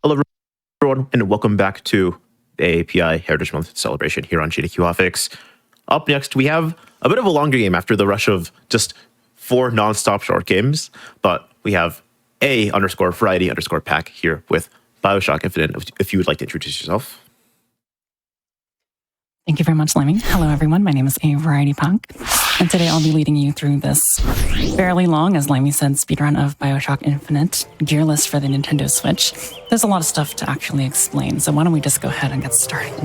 Hello, everyone, and welcome back to the AAPI Heritage Month Celebration here on GDQ Hotfix. Up next, we have a bit of a longer game after the rush of just 4 non-stop short games, but we have A_variety_pack here with BioShock Infinite, if you would like to introduce yourself. Thank you very much, Lemmy. Hello, everyone. My name is A Variety Pack, and today I'll be leading you through this fairly long, as Lemmy said, speedrun of BioShock Infinite, gear list for the Nintendo Switch. There's a lot of stuff to actually explain, so why don't we just go ahead and get started.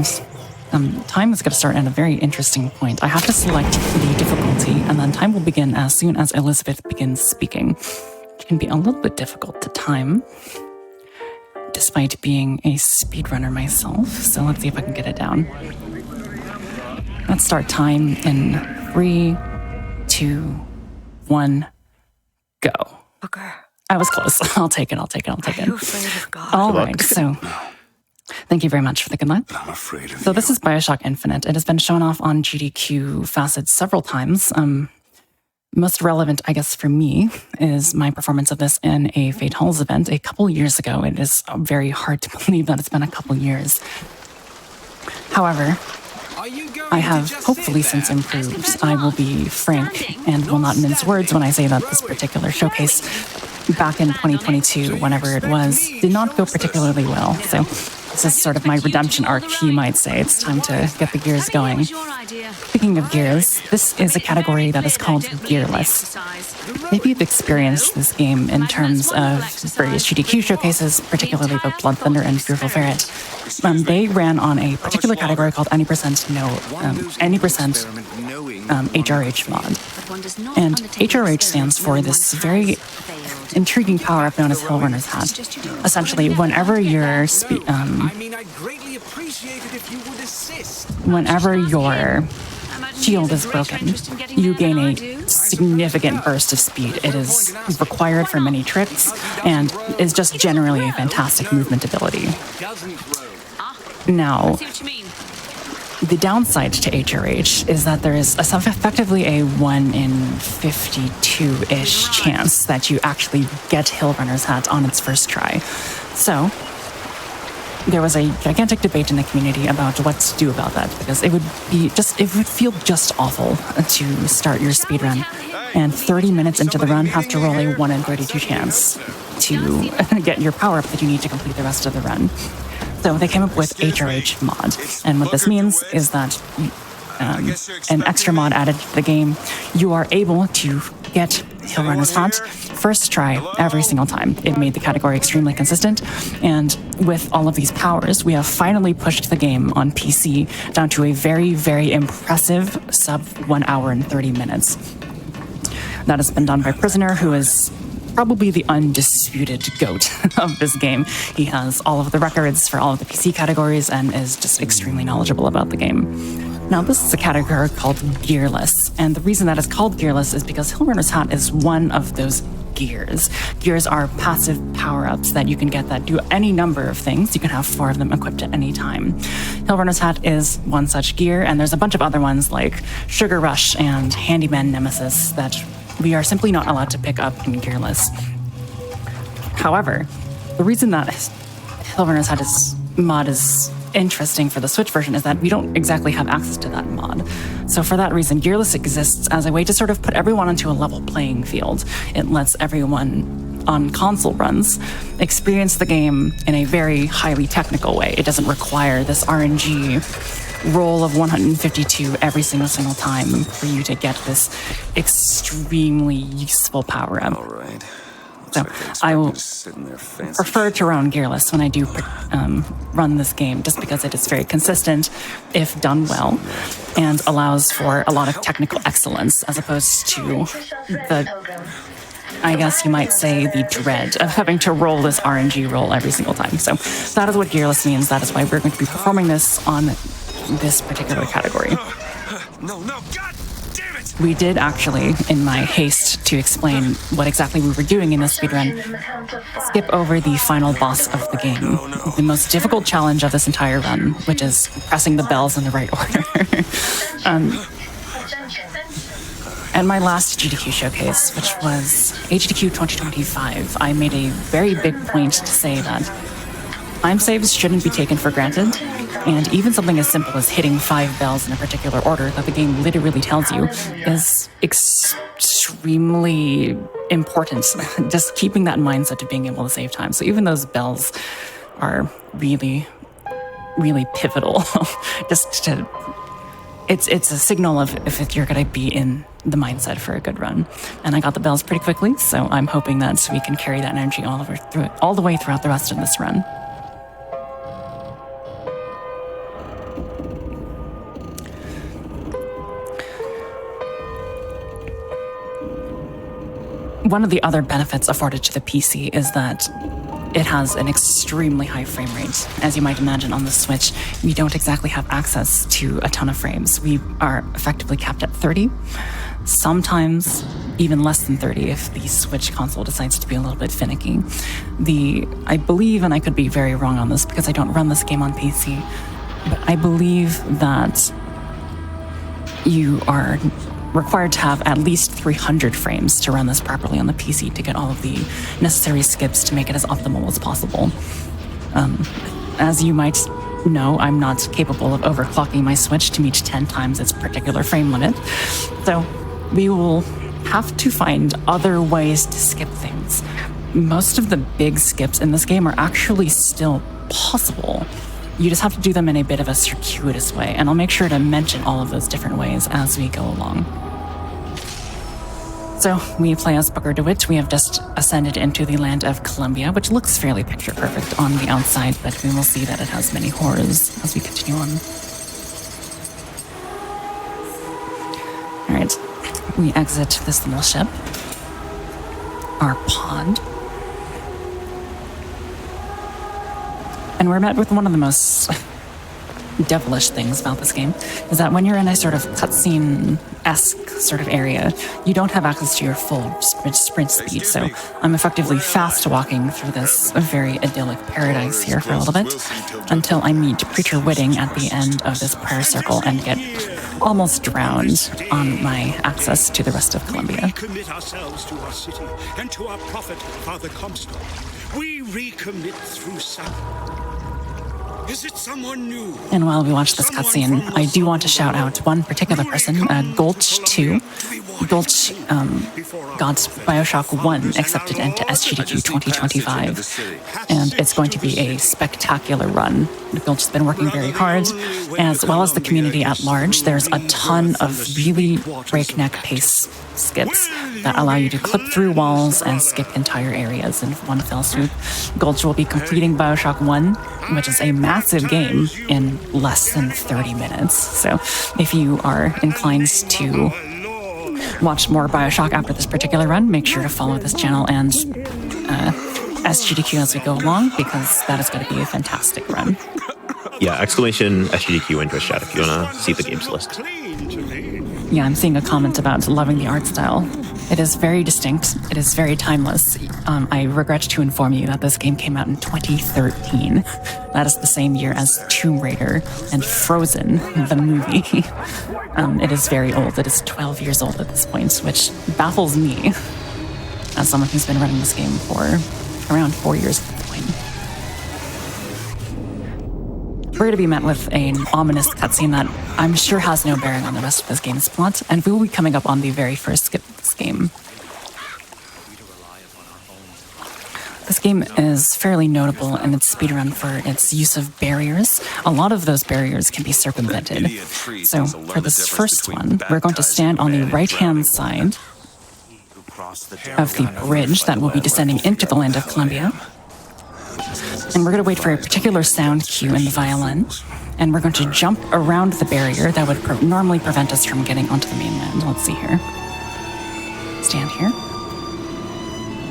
Time is going to start at a very interesting point. I have to select the difficulty, and then time will begin as soon as Elizabeth begins speaking. It can be a little bit difficult to time, despite being a speedrunner myself, so let's see if I can get it down. Let's start time in 3, 2, 1, go. Booker. I was close. I'll take it. Are you afraid of God? All right, so thank you very much for the good luck. I'm afraid of So this is BioShock Infinite. It has been shown off on GDQ facets several times. Most relevant, I guess, for me is my performance of this in a Fate Halls event a couple years ago. It is very hard to believe that it's been a couple years. However, I have hopefully since improved. I will be frank and will not mince words when I say that this particular showcase back in 2022, whenever it was, did not go particularly well. So this is sort of my redemption arc, you might say. It's time to get the gears going. Speaking of gears, this is a category that is called gearless. Maybe you've experienced this game in terms of various GDQ showcases, particularly the Blood Thunder and Fearful Ferret. They ran on a particular category called any percent HRH mod. And HRH stands for this very intriguing power-up known as Hillrunner's Hat. Essentially, whenever your shield is broken, you gain a significant burst of speed. It is required for many tricks and is just generally a fantastic movement ability. Now, the downside to HRH is that there is effectively a 1 in 52-ish chance that you actually get Hillrunner's Hat on its first try. So there was a gigantic debate in the community about what to do about that, because it would feel just awful to start your speedrun and 30 minutes into the run have to roll a 1 in 32 chance to get your power up that you need to complete the rest of the run. So they came up with HRH mod, and what this means is that an extra mod added to the game, you are able to get Hillrunner's Hat first try every single time. It made the category extremely consistent, and with all of these powers, we have finally pushed the game on PC down to a very, very impressive sub 1 hour and 30 minutes. That has been done by Prisoner, who is probably the undisputed GOAT of this game. He has all of the records for all of the PC categories and is just extremely knowledgeable about the game. Now, this is a category called Gearless, and the reason that it's called Gearless is because Hillrunner's Hat is one of those gears. Gears are passive power-ups that you can get that do any number of things. You can have 4 of them equipped at any time. Hillrunner's Hat is one such gear, and there's a bunch of other ones like Sugar Rush and Handyman Nemesis that we are simply not allowed to pick up in Gearless. However, the reason that Hillrunner's Hat mod is interesting for the Switch version is that we don't exactly have access to that mod. So for that reason, Gearless exists as a way to sort of put everyone onto a level playing field. It lets everyone on console runs experience the game in a very highly technical way. It doesn't require this RNG roll of 152 every single time for you to get this extremely useful power-up. All right. So I will prefer to run Gearless when I do run this game, just because it is very consistent if done well and allows for a lot of technical excellence, as opposed to the, I guess you might say, the dread of having to roll this RNG roll every single time. So that is what Gearless means. That is why we're going to be performing this on this particular category. No, God damn it! We did actually, in my haste to explain what exactly we were doing in this speedrun, skip over the final boss of the game. The most difficult challenge of this entire run, which is pressing the bells in the right order. And my last GDQ showcase, which was GDQ 2025, I made a very big point to say that time saves shouldn't be taken for granted, and even something as simple as hitting 5 bells in a particular order that the game literally tells you is extremely important. Just keeping that mindset of being able to save time. So even those bells are really, really pivotal. Just to, it's a signal of if you're going to be in the mindset for a good run. And I got the bells pretty quickly, so I'm hoping that we can carry that energy all the way throughout the rest of this run. One of the other benefits afforded to the PC is that it has an extremely high frame rate. As you might imagine, on the Switch, we don't exactly have access to a ton of frames. We are effectively capped at 30, sometimes even less than 30 if the Switch console decides to be a little bit finicky. I believe, and I could be very wrong on this because I don't run this game on PC, but I believe that you are required to have at least 300 frames to run this properly on the PC to get all of the necessary skips to make it as optimal as possible. As you might know, I'm not capable of overclocking my Switch to meet 10 times its particular frame limit, so we will have to find other ways to skip things. Most of the big skips in this game are actually still possible. You just have to do them in a bit of a circuitous way, and I'll make sure to mention all of those different ways as we go along. So, we play as Booker DeWitt. We have just ascended into the land of Columbia, which looks fairly picture perfect on the outside, but we will see that it has many horrors as we continue on. Alright, we exit this little ship. Our pod. And we're met with one of the most devilish things about this game, is that when you're in a sort of cutscene-esque sort of area, you don't have access to your full sprint speed, so I'm effectively fast walking through this very idyllic paradise here for a little bit, until I meet Preacher Whitting at the end of this prayer circle and get almost drowned on my access to the rest of Columbia. We commit ourselves to our city and to our prophet, Father Comstock. We recommit through sacrifice. Is it someone new? And while we watch this cutscene, I do want to shout out one particular person, Gulch2. Gulch got BioShock 1 accepted into SGDQ 2025, and it's going to be a spectacular run. Gulch has been working very hard, as well as the community at large. There's a ton of really breakneck pace skips that allow you to clip through walls and skip entire areas in one fell swoop. Gulch will be completing BioShock 1, which is a massive game, in less than 30 minutes. So if you are inclined to watch more BioShock after this particular run, make sure to follow this channel and SGDQ as we go along, because that is going to be a fantastic run. Yeah, exclamation SGDQ in Twitch chat if you want to see the games list. Yeah, I'm seeing a comment about loving the art style. It is very distinct. It is very timeless. I regret to inform you that this game came out in 2013. That is the same year as Tomb Raider and Frozen, the movie. It is very old. It is 12 years old at this point, which baffles me as someone who's been running this game for around 4 years at this point. We're going to be met with an ominous cutscene that I'm sure has no bearing on the rest of this game's plot, and we will be coming up on the very first skip of this game. This game is fairly notable in its speedrun for its use of barriers. A lot of those barriers can be circumvented. So for this first one, we're going to stand on the right-hand side of the bridge that will be descending into the land of Columbia. And we're going to wait for a particular sound cue in the violin, and we're going to jump around the barrier that would normally prevent us from getting onto the mainland. Let's see here. Stand here.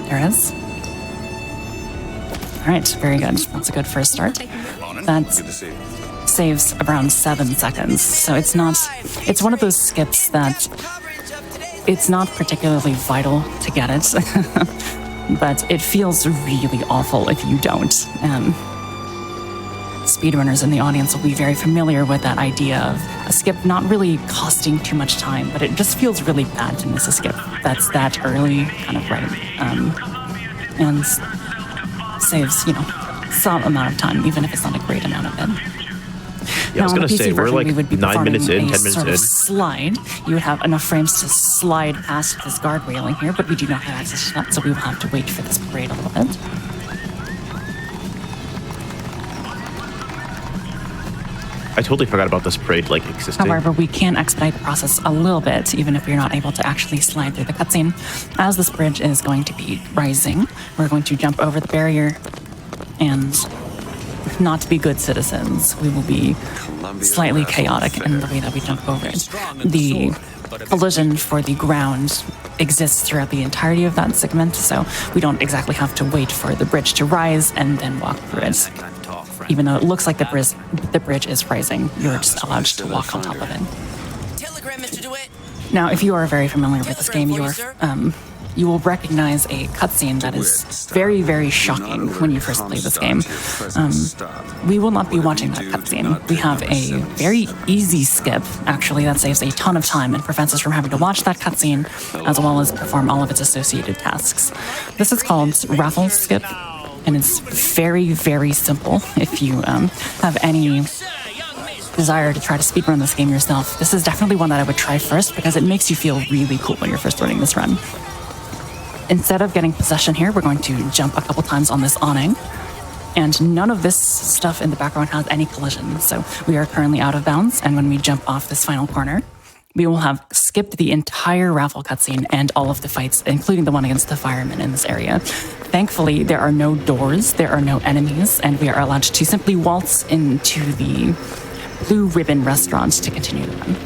There it is. All right, very good. That's a good first start. That saves around 7 seconds, so it's one of those skips that it's not particularly vital to get it. But it feels really awful if you don't. Speedrunners in the audience will be very familiar with that idea of a skip not really costing too much time, but it just feels really bad to miss a skip that's that early, kind of right. And saves some amount of time, even if it's not a great amount of it. Yeah, I was going to say, we're like 9 minutes in, 10 minutes sort in. of slide. You would have enough frames to slide past this guard railing here, but we do not have access to that, so we will have to wait for this parade a little bit. I totally forgot about this parade like existing. However, we can expedite the process a little bit, even if you're not able to actually slide through the cutscene. As this bridge is going to be rising, we're going to jump over the barrier and not be good citizens. We will be slightly chaotic in the way that we jump over it. The collision for the ground exists throughout the entirety of that segment, so we don't exactly have to wait for the bridge to rise and then walk through it. Even though it looks like the bridge is rising, you're just allowed to walk on top of it. Telegram to do it. Now, if you are very familiar with this game, you will recognize a cutscene that is very, very shocking when you first play this game. We will not be watching that cutscene. We have a very easy skip, actually, that saves a ton of time and prevents us from having to watch that cutscene, as well as perform all of its associated tasks. This is called Raffle Skip, and it's very, very simple. If you have any desire to try to speedrun this game yourself, this is definitely one that I would try first because it makes you feel really cool when you're first running this run. Instead of getting possession here, we're going to jump a couple times on this awning, and none of this stuff in the background has any collision, so we are currently out of bounds, and when we jump off this final corner, we will have skipped the entire raffle cutscene and all of the fights, including the one against the firemen in this area. Thankfully, there are no doors, there are no enemies, and we are allowed to simply waltz into the Blue Ribbon restaurant to continue the run.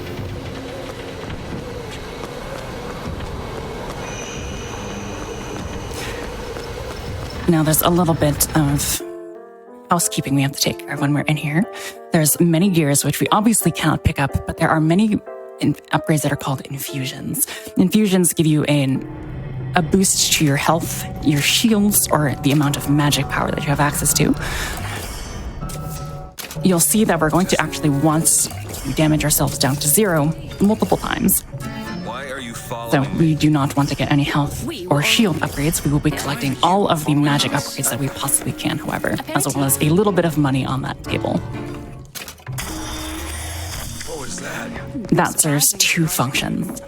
Now, there's a little bit of housekeeping we have to take care of when we're in here. There's many gears, which we obviously cannot pick up, but there are many upgrades that are called infusions. Infusions give you a boost to your health, your shields, or the amount of magic power that you have access to. You'll see that we're going to actually want to damage ourselves down to 0 multiple times. So we do not want to get any health or shield upgrades. We will be collecting all of the magic upgrades that we possibly can, however, as well as a little bit of money on that table. What was that? That serves 2 functions.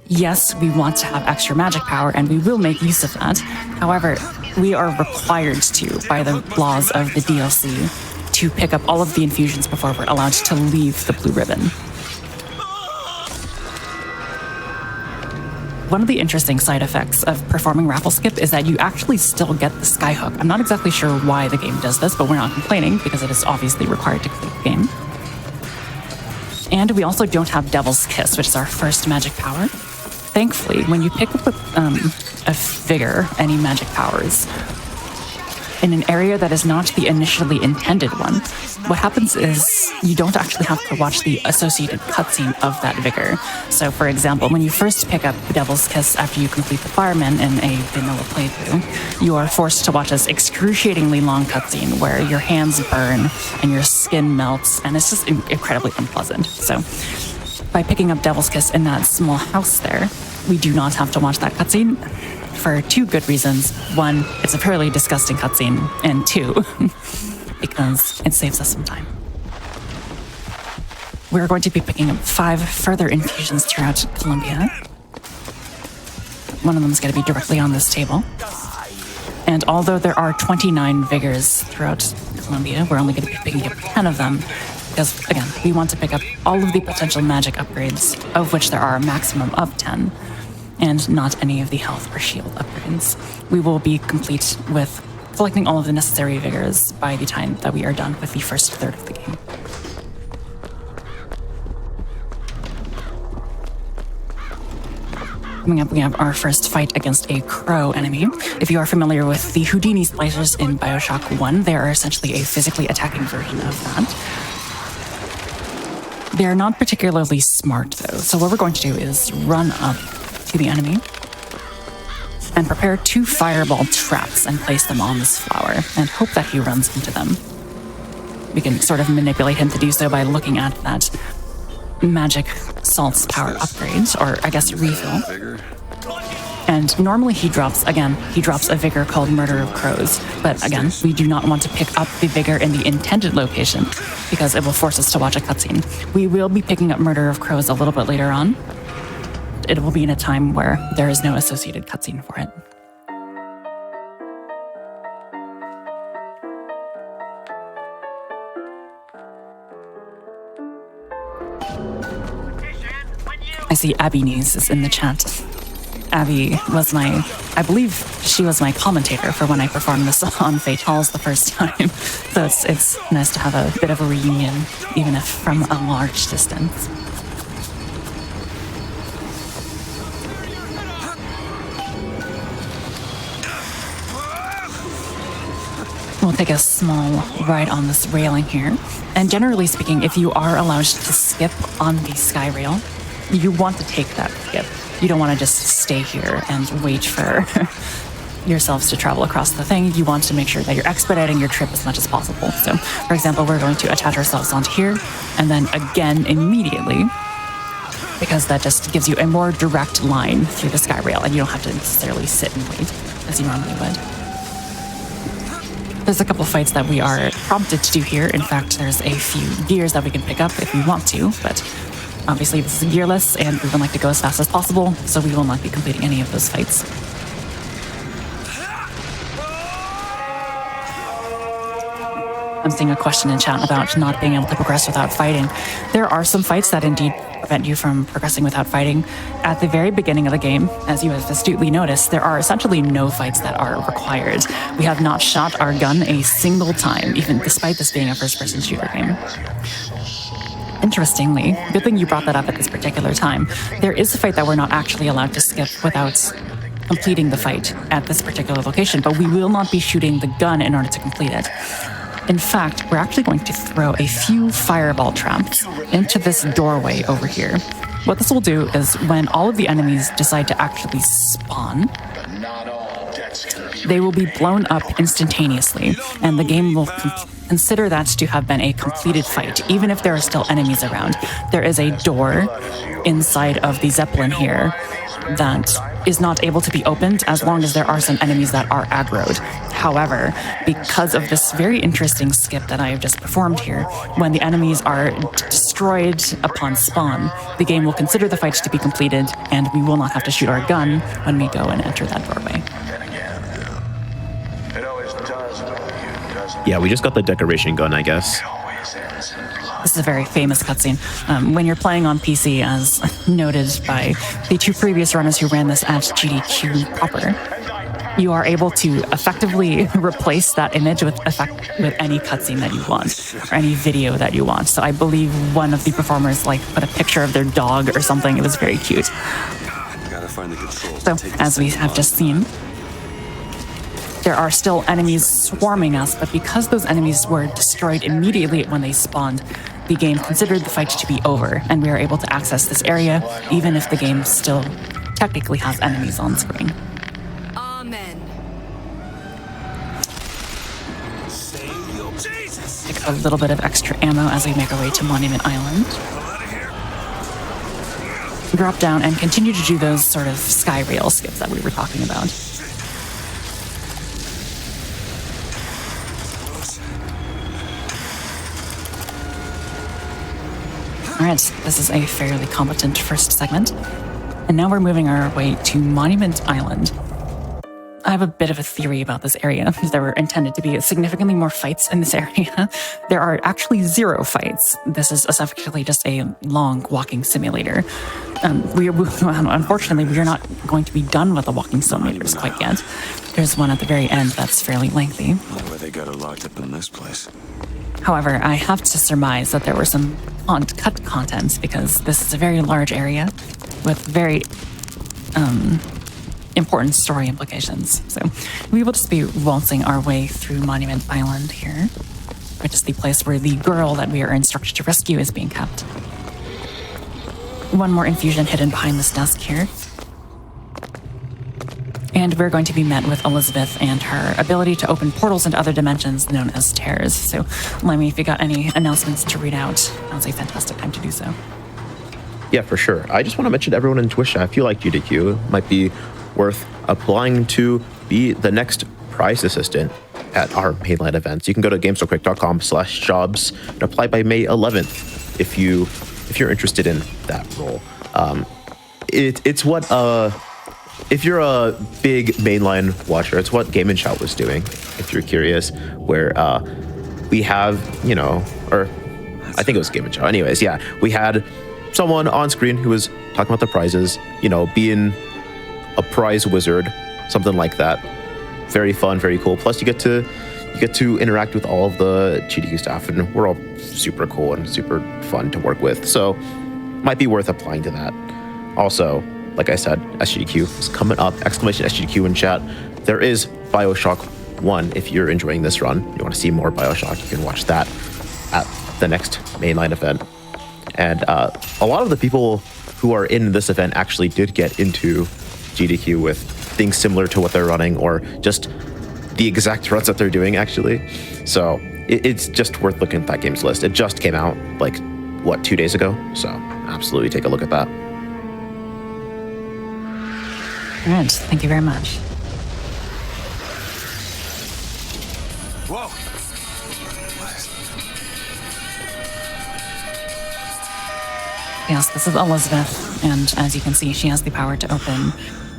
Yes, we want to have extra magic power, and we will make use of that. However, we are required to, by the laws of the DLC, to pick up all of the infusions before we're allowed to leave the Blue Ribbon. One of the interesting side effects of performing Raffle Skip is that you actually still get the Skyhook. I'm not exactly sure why the game does this, but we're not complaining because it is obviously required to complete the game. And we also don't have Devil's Kiss, which is our first magic power. Thankfully, when you pick up a figure, any magic powers, in an area that is not the initially intended one, what happens is you don't actually have to watch the associated cutscene of that vigor. So, for example, when you first pick up Devil's Kiss after you complete the fireman in a vanilla playthrough, you are forced to watch this excruciatingly long cutscene where your hands burn and your skin melts, and it's just incredibly unpleasant. So, by picking up Devil's Kiss in that small house there, we do not have to watch that cutscene. For 2 good reasons. 1, it's a fairly disgusting cutscene, and 2, because it saves us some time. We're going to be picking up 5 further infusions throughout Columbia. One of them is going to be directly on this table. And although there are 29 vigors throughout Columbia, we're only going to be picking up 10 of them, because, again, we want to pick up all of the potential magic upgrades, of which there are a maximum of 10. And not any of the health or shield upgrades. We will be complete with collecting all of the necessary vigors by the time that we are done with the first third of the game. Coming up, we have our first fight against a crow enemy. If you are familiar with the Houdini splicers in BioShock 1, they are essentially a physically attacking version of that. They are not particularly smart, though, so what we're going to do is run up to the enemy and prepare 2 fireball traps and place them on this flower and hope that he runs into them. We can sort of manipulate him to do so by looking at that magic salts power upgrade, or I guess refill, And normally he drops a vigor called Murder of Crows. But again, we do not want to pick up the vigor in the intended location because it will force us to watch a cutscene. We will be picking up Murder of Crows a little bit later on. It will be in a time where there is no associated cutscene for it. I see Abby News is in the chat. Abby was I believe she was my commentator for when I performed this on Fatals the first time. So it's nice to have a bit of a reunion, even if from a large distance. We'll take a small ride on this railing here. And generally speaking, if you are allowed to skip on the sky rail, you want to take that skip. You don't want to just stay here and wait for yourselves to travel across the thing. You want to make sure that you're expediting your trip as much as possible. So, for example, we're going to attach ourselves onto here and then again immediately, because that just gives you a more direct line through the sky rail and you don't have to necessarily sit and wait as you normally would. There's a couple fights that we are prompted to do here. In fact, there's a few gears that we can pick up if we want to, but obviously this is gearless and we would like to go as fast as possible, so we will not be completing any of those fights. I'm seeing a question in chat about not being able to progress without fighting. There are some fights that indeed prevent you from progressing without fighting. At the very beginning of the game, as you have astutely noticed, there are essentially no fights that are required. We have not shot our gun a single time, even despite this being a first-person shooter game. Interestingly, good thing you brought that up at this particular time, there is a fight that we're not actually allowed to skip without completing the fight at this particular location, but we will not be shooting the gun in order to complete it. In fact, we're actually going to throw a few fireball traps into this doorway over here. What this will do is when all of the enemies decide to actually spawn, they will be blown up instantaneously, and the game will consider that to have been a completed fight, even if there are still enemies around. There is a door inside of the Zeppelin here that is not able to be opened as long as there are some enemies that are aggroed. However, because of this very interesting skip that I have just performed here, when the enemies are destroyed upon spawn, the game will consider the fight to be completed, and we will not have to shoot our gun when we go and enter that doorway. Yeah, we just got the decoration gun, I guess. This is a very famous cutscene. When you're playing on PC, as noted by the two previous runners who ran this at GDQ proper, you are able to effectively replace that image with any cutscene that you want, or any video that you want. So I believe one of the performers put a picture of their dog or something. It was very cute. So, as we have just seen, there are still enemies swarming us, but because those enemies were destroyed immediately when they spawned, the game considered the fight to be over, and we are able to access this area, even if the game still technically has enemies on screen. Amen. Take a little bit of extra ammo as we make our way to Monument Island. Drop down and continue to do those sort of sky rail skips that we were talking about. Alright, this is a fairly competent first segment. And now we're moving our way to Monument Island. I have a bit of a theory about this area. There were intended to be significantly more fights in this area. There are actually 0 fights. This is essentially just a long walking simulator. Unfortunately, we are not going to be done with the walking simulators quite yet. There's one at the very end that's fairly lengthy. Why they got her locked up in this place? However, I have to surmise that there were some cut contents because this is a very large area with very important story implications. So we will just be waltzing our way through Monument Island here, which is the place where the girl that we are instructed to rescue is being kept. One more infusion hidden behind this desk here. And we're going to be met with Elizabeth and her ability to open portals into other dimensions known as tears. So, Lemmy, if you got any announcements to read out, now's a fantastic time to do so. Yeah, for sure. I just want to mention to everyone in Twitch, if you like GDQ, it might be worth applying to be the next prize assistant at our mainline events. You can go to gamesoquick.com/jobs and apply by May 11th if you're interested in that role. It's what if you're a big mainline watcher, it's what Game and Shout was doing. If you're curious, where we have, or I think it was Game and Shout. Anyways, yeah, we had someone on screen who was talking about the prizes, being a prize wizard, something like that. Very fun, very cool. Plus, you get to interact with all of the GDQ staff, and we're all super cool and super fun to work with. So, might be worth applying to that. Also, like I said, SGDQ is coming up! Exclamation SGDQ in chat. There is BioShock 1. If you're enjoying this run, you want to see more BioShock, you can watch that at the next mainline event. And a lot of the people who are in this event actually did get into GDQ with things similar to what they're running, or just the exact runs that they're doing, actually. So it's just worth looking at that games list. It just came out, 2 days ago? So absolutely take a look at that. All right, thank you very much. Whoa! Yes, this is Elizabeth, and as you can see, she has the power to open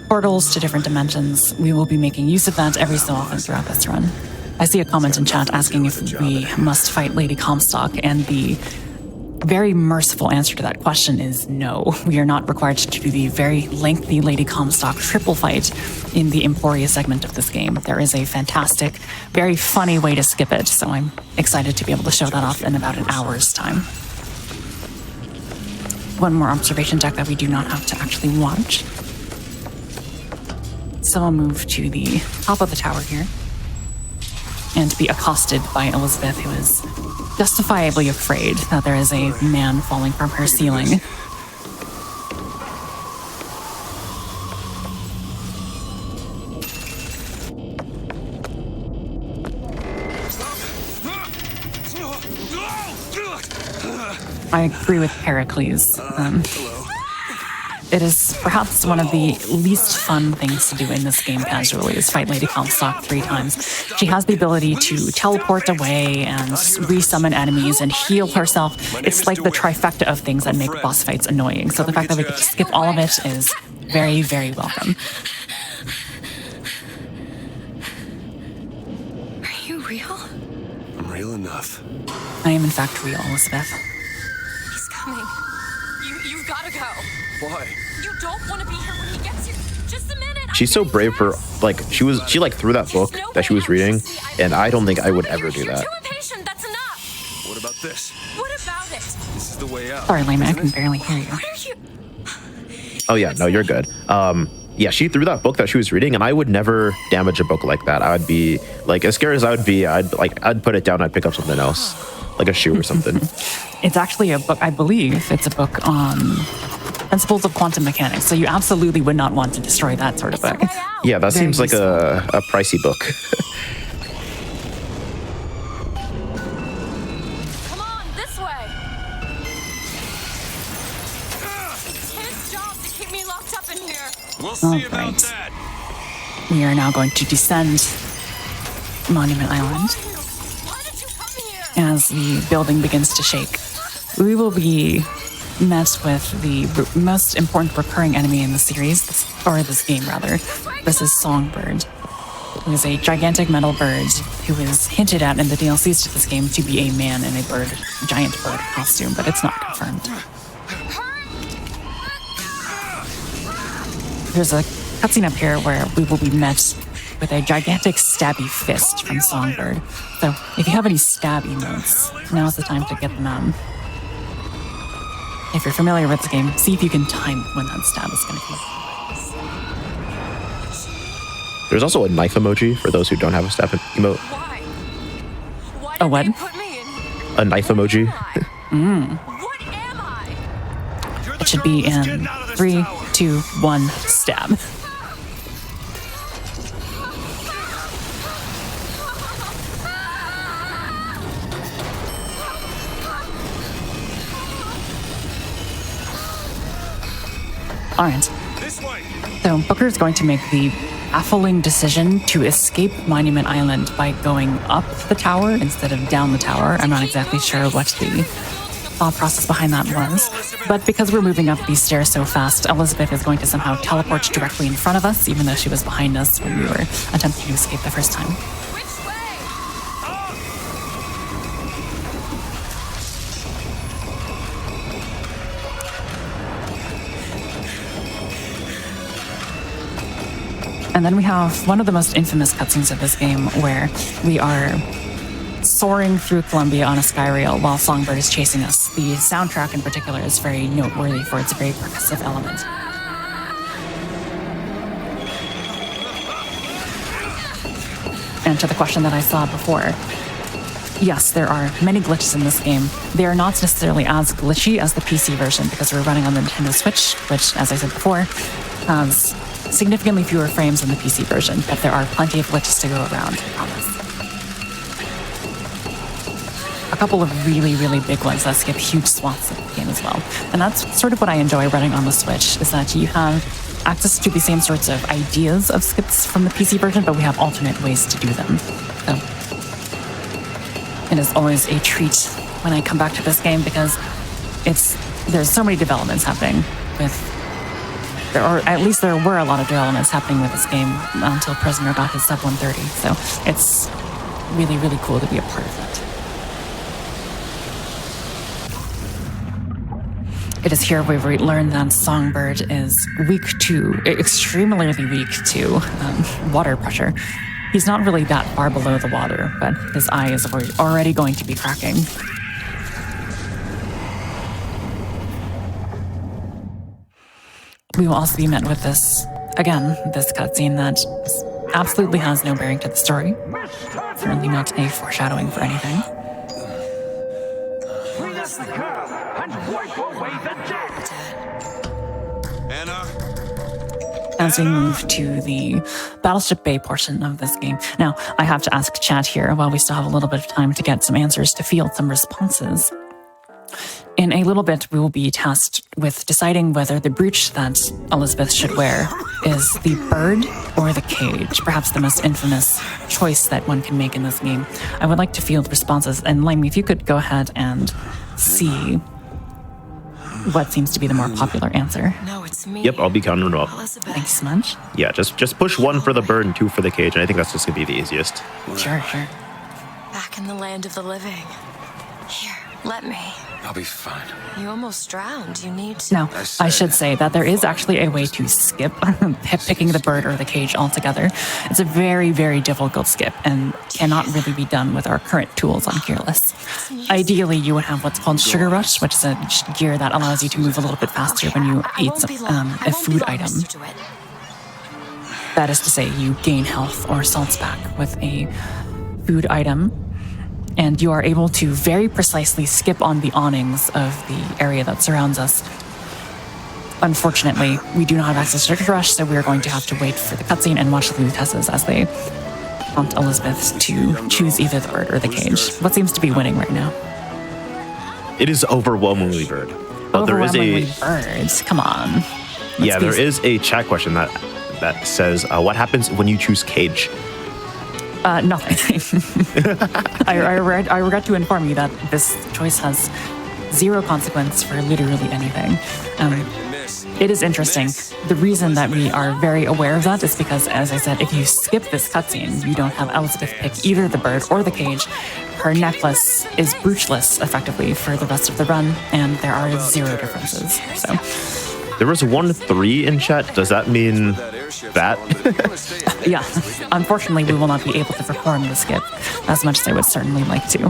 portals to different dimensions. We will be making use of that every so often throughout this run. I see a comment in chat asking if we must fight Lady Comstock, and the very merciful answer to that question is no. We are not required to do the very lengthy Lady Comstock triple fight in the Emporia segment of this game. There is a fantastic, very funny way to skip it, so I'm excited to be able to show that off in about an hour's time. One more observation deck that we do not have to actually watch. So I'll move to the top of the tower here and be accosted by Elizabeth, who is justifiably afraid that there is a man falling from her ceiling. I agree with Pericles. It is perhaps one of the least fun things to do in this game casually, is fight Lady Comstock 3 times. She has the ability to teleport away and resummon enemies and heal herself. It's like the trifecta of things that make boss fights annoying. So the fact that we could skip all of it is very, very welcome. Are you real? I'm real enough. I am in fact real, Elizabeth. He's coming. You've got to go. Why? You don't want to be here when he gets here. Just a minute. She's so brave for, she threw that book that she was reading, and I don't think I would ever do that. You're too impatient. That's enough. What about this? What about it? This is the way out. Sorry, Layman, I can barely hear you. What are you? Oh yeah, no, you're good. Yeah, she threw that book that she was reading, and I would never damage a book like that. I would be, as scared as I would be, I'd put it down, I'd pick up something else, like a shoe or something. It's actually a book, I believe it's a book on principles of quantum mechanics, so you absolutely would not want to destroy that sort of book. Yeah, that seems like a pricey book. Come on, this way. It's his job to keep me locked up in here. We'll see All about right. that. We are now going to descend Monument Island. Why did you come here? As the building begins to shake. We will be met with the most important recurring enemy in the series, or this game rather. This is Songbird, who is a gigantic metal bird who is hinted at in the DLCs to this game to be a man in a giant bird costume, but it's not confirmed. There's a cutscene up here where we will be met with a gigantic stabby fist from Songbird. So if you have any stab emotes, now's the time to get them out. If you're familiar with the game, see if you can time when that stab is going to be. There's also a knife emoji for those who don't have a stab emote. Why? Why A did what? they put me in here? A knife emoji. What am I? It should be in 3, 2, 1, stab. All right. This way. So Booker is going to make the baffling decision to escape Monument Island by going up the tower instead of down the tower. I'm not exactly sure what the thought process behind that was. But because we're moving up these stairs so fast, Elizabeth is going to somehow teleport directly in front of us, even though she was behind us when we were attempting to escape the first time. Which way? And then we have one of the most infamous cutscenes of this game where we are soaring through Columbia on a sky rail while Songbird is chasing us. The soundtrack in particular is very noteworthy for its very percussive element. And to the question that I saw before, yes, there are many glitches in this game. They are not necessarily as glitchy as the PC version because we're running on the Nintendo Switch, which, as I said before, has significantly fewer frames than the PC version, but there are plenty of glitches to go around, I promise. A couple of really, really big ones that skip huge swaths of the game as well. And that's sort of what I enjoy running on the Switch, is that you have access to the same sorts of ideas of skips from the PC version, but we have alternate ways to do them. So it is always a treat when I come back to this game because there's so many developments happening there were a lot of developments happening with this game until Prisoner got his sub 130. So it's really, really cool to be a part of that. It is here where we learn that Songbird is extremely weak to water pressure. He's not really that far below the water, but his eye is already going to be cracking. We will also be met with this cutscene that absolutely has no bearing to the story. Certainly not a foreshadowing for anything. Anna? As we move to the Battleship Bay portion of this game. Now, I have to ask chat here, while we still have a little bit of time to get some answers, to field some responses. In a little bit, we will be tasked with deciding whether the brooch that Elizabeth should wear is the bird or the cage, perhaps the most infamous choice that one can make in this game. I would like to field responses, and Limey, if you could go ahead and see what seems to be the more popular answer. No, it's me. Yep, I'll be counting it up. Elizabeth. Thanks so much. Yeah, just push 1 for the bird and 2 for the cage, and I think that's just gonna be the easiest. Sure. Back in the land of the living. Here, let me. I'll be fine. You almost drowned. You need to. Now, I should say that there is actually a way to skip picking the bird or the cage altogether. It's a very, very difficult skip and cannot really be done with our current tools on Gearless. Ideally, you would have what's called Sugar Rush, which is a gear that allows you to move a little bit faster when you eat a food item. That is to say, you gain health or salts back with a food item. And you are able to very precisely skip on the awnings of the area that surrounds us. Unfortunately, we do not have access to Sugar Rush, so we are going to have to wait for the cutscene and watch the Lutesses as they prompt Elizabeth to choose either the bird or the cage. What seems to be winning right now? It is overwhelmingly bird. But there is birds. Come on. there is a chat question that says, what happens when you choose cage? Nothing. I regret to inform you that this choice has zero consequence for literally anything. It is interesting. The reason that we are very aware of that is because, as I said, if you skip this cutscene, you don't have Elizabeth pick either the bird or the cage. Her necklace is broochless, effectively, for the rest of the run, and there are zero differences. So, there was 1-3 in chat. Does that mean that? Yeah. Unfortunately, we will not be able to perform the skip as much as I would certainly like to.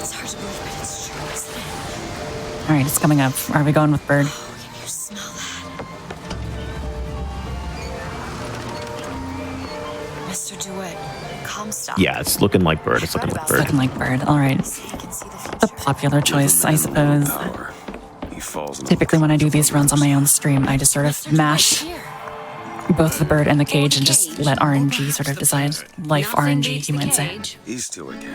It's hard to believe, but it's true, isn't it? All right, it's coming up. Are we going with bird? Oh, can you smell that? Mr. DeWitt, Comstock. Yeah, it's looking like bird. It's looking like bird. Looking like bird. All right. You can see the future. A popular choice, I suppose. He falls in Typically, when I do these runs on my own stream, I just sort of mash Here. both the bird and the cage and just let RNG sort of decide. Life Nothing RNG, beats you the might say. cage. These two again.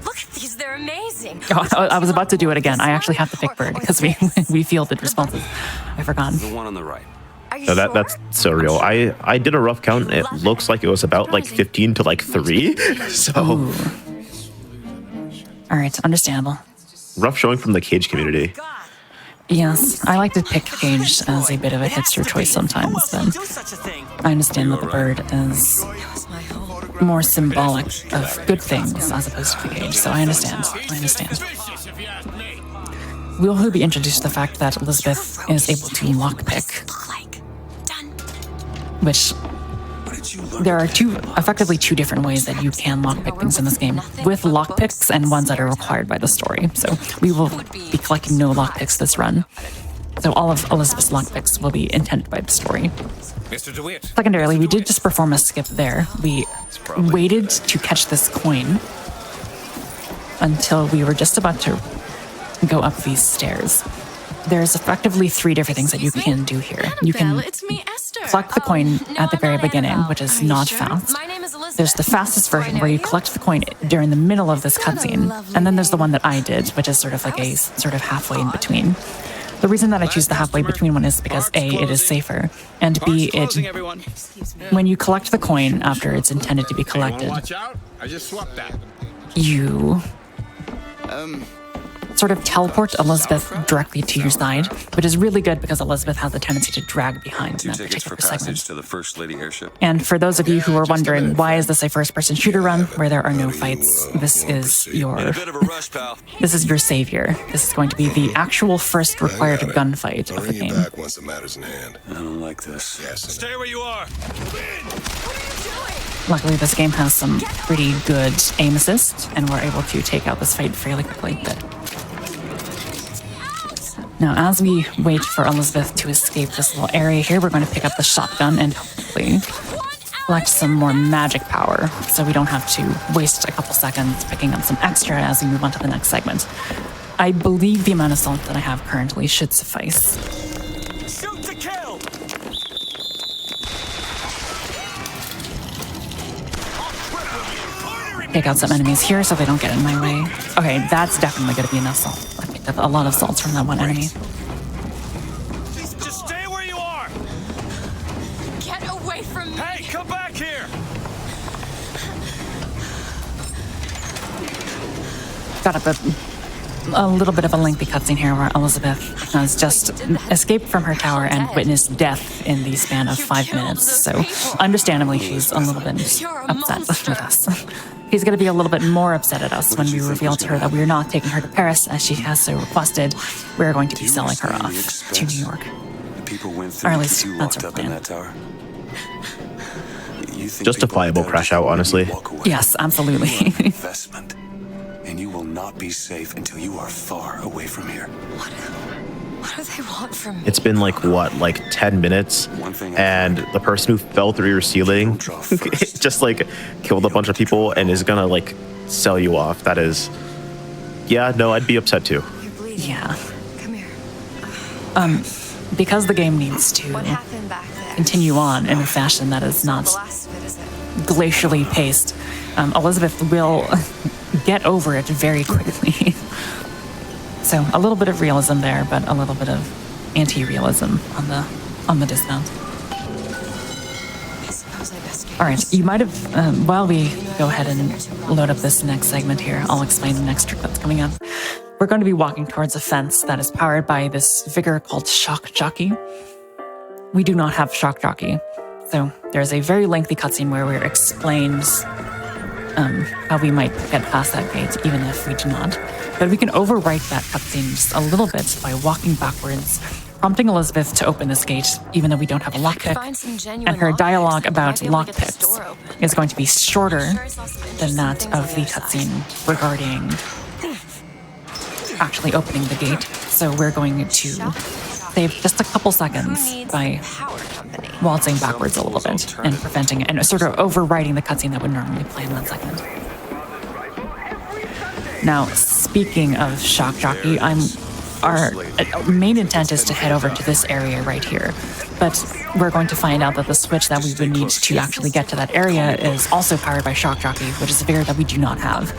Look These, they're amazing. Oh, I was about to do it again. I actually have to pick bird because we fielded responses. I forgot. The one on the right. Are you No, sure? that's surreal. I did a rough count. It looks like it was about like 15 to like 3. So All right, understandable. rough showing from the Cage community. Yes, I like to pick Cage as a bit of a hipster choice sometimes, but I understand that the bird is My home. more symbolic of good things as opposed to the Cage, so I understand. We'll also be introduced to the fact that Elizabeth is able to lockpick, Look like. Done. which there are effectively two different ways that you can lockpick things in this game, with lockpicks and ones that are required by the story. So we will be collecting no lockpicks this run. So all of Elizabeth's lockpicks will be intended by the story. Mr. DeWitt. Secondarily, we did just perform a skip there. We waited to catch this coin until we were just about to go up these stairs. There's effectively 3 different things that you can do here. You can Annabelle, it's me, Esther. collect the coin No, at the I'm very not beginning, Annabelle. which is Are you not sure? fast. My name is Elizabeth. There's the fastest Do I version know where you you? collect the coin during the middle of this What a cutscene, lovely and then there's the name. one that I did, which is sort of like a sort of halfway in between. The reason that I choose the halfway between one is because A, it is safer, and B, everyone. when you collect the coin after it's intended to be collected, Watch out. I just swapped that. you sort of teleport Elizabeth directly to your side, which is really good because Elizabeth has a tendency to drag behind in 2 that tickets for particular passage segment. to the First Lady airship. And for those of you who are wondering, why is this a first-person shooter run where there are no fights? This is In a your bit of a rush, pal. this is your savior. This is going to be the actual first required gunfight of the Bring you game. back once the matter's in hand. I don't like this. Yes. Stay where you are. Luckily, this game has some pretty good aim assist, and we're able to take out this fight fairly quickly. But now, as we wait for Elizabeth to escape this little area here, we're going to pick up the shotgun and hopefully collect some more magic power, so we don't have to waste a couple seconds picking up some extra as we move on to the next segment. I believe the amount of salt that I have currently should suffice. Shoot to kill. Take out some enemies here so they don't get in my way. Okay, that's definitely going to be enough salt. I picked up a lot of salts from that one enemy. Just stay where you are. Get away from me. Hey, come back here. Got a little bit of a lengthy cutscene here where Elizabeth has just escaped from her tower and witnessed death in the span of 5 minutes. So understandably, she's a little bit upset with us. He's going to be a little bit more upset at us when we reveal to her that we're not taking her to Paris as she has so requested. We're going to be selling her off to New York. The people went Or through at least you that's locked our up in plan. that tower. You think Justifiable people crash there out, just honestly. walk away? Yes, absolutely. You are an investment, and you will not be safe until you are far away from here. What do they want from me? It's been like what, like 10 minutes, and the person who fell through your ceiling just like killed a bunch of people and is gonna like sell you off. That is, yeah, no, I'd be upset too. You're bleeding. Yeah. Come here. Because the game needs What to happened back there? continue on in a fashion that is not The last of it, is it? glacially paced, Elizabeth will get over it very quickly. So a little bit of realism there, but a little bit of anti-realism on the dismount. I suppose I best get All right, you might have, while we go ahead and load up this next segment here, I'll explain the next trick that's coming up. We're going to be walking towards a fence that is powered by this figure called Shock Jockey. We do not have Shock Jockey, so there's a very lengthy cutscene where it explains how we might get past that gate, even if we do not. But we can overwrite that cutscene just a little bit by walking backwards, prompting Elizabeth to open this gate, even though we don't have a Find lockpick. some genuine And her lockpicks, dialogue we about might be able to get this door lockpicks open. is going to be shorter Sure, I saw some than that interesting of the things on the other cutscene regarding actually opening the gate. So we're going to save just a couple seconds Who needs by a power company? waltzing backwards a little bit and preventing it, and sort of overwriting the cutscene that would normally play in that segment. Now, speaking of Shock Jockey, our main intent is to head over to this area right here. But we're going to find out that the switch that we would need to actually get to that area is also powered by Shock Jockey, which is a figure that we do not have.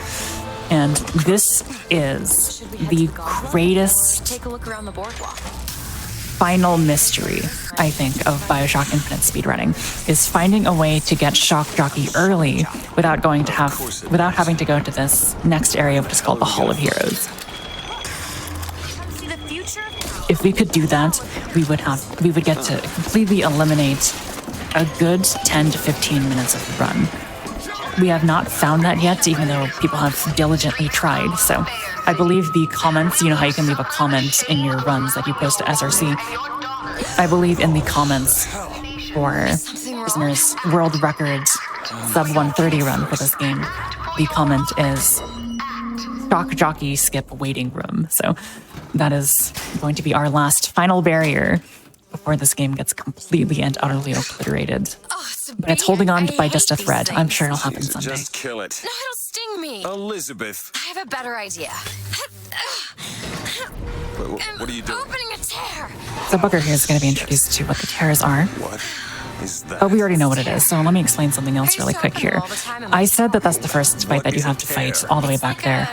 And this is the greatest Take a look around the boardwalk. final mystery, I think, of BioShock Infinite speedrunning, is finding a way to get Shock Jockey early without having to go to this next area, which is called the Hall of Heroes. See the future? If we could do that, we would get to completely eliminate a good 10 to 15 minutes of the run. We have not found that yet, even though people have diligently tried. So I believe the comments, you know how you can leave a comment in your runs that you post to SRC. I believe in the comments for Prisoner's world record sub 130 run for this game, the comment is Shock Jockey skip waiting room. So that is going to be our last final barrier before this game gets completely and utterly obliterated. But it's holding on by just a thread. I'm sure it'll happen someday. Just kill it. No, it'll sting me. Elizabeth. I have a better idea. What are you doing? Opening a tear. So Booker here is going to be introduced to what the tears are. What is that? Oh, we already know what it is, so let me explain something else really quick here. I said that that's the first fight that you have to fight all the way back there.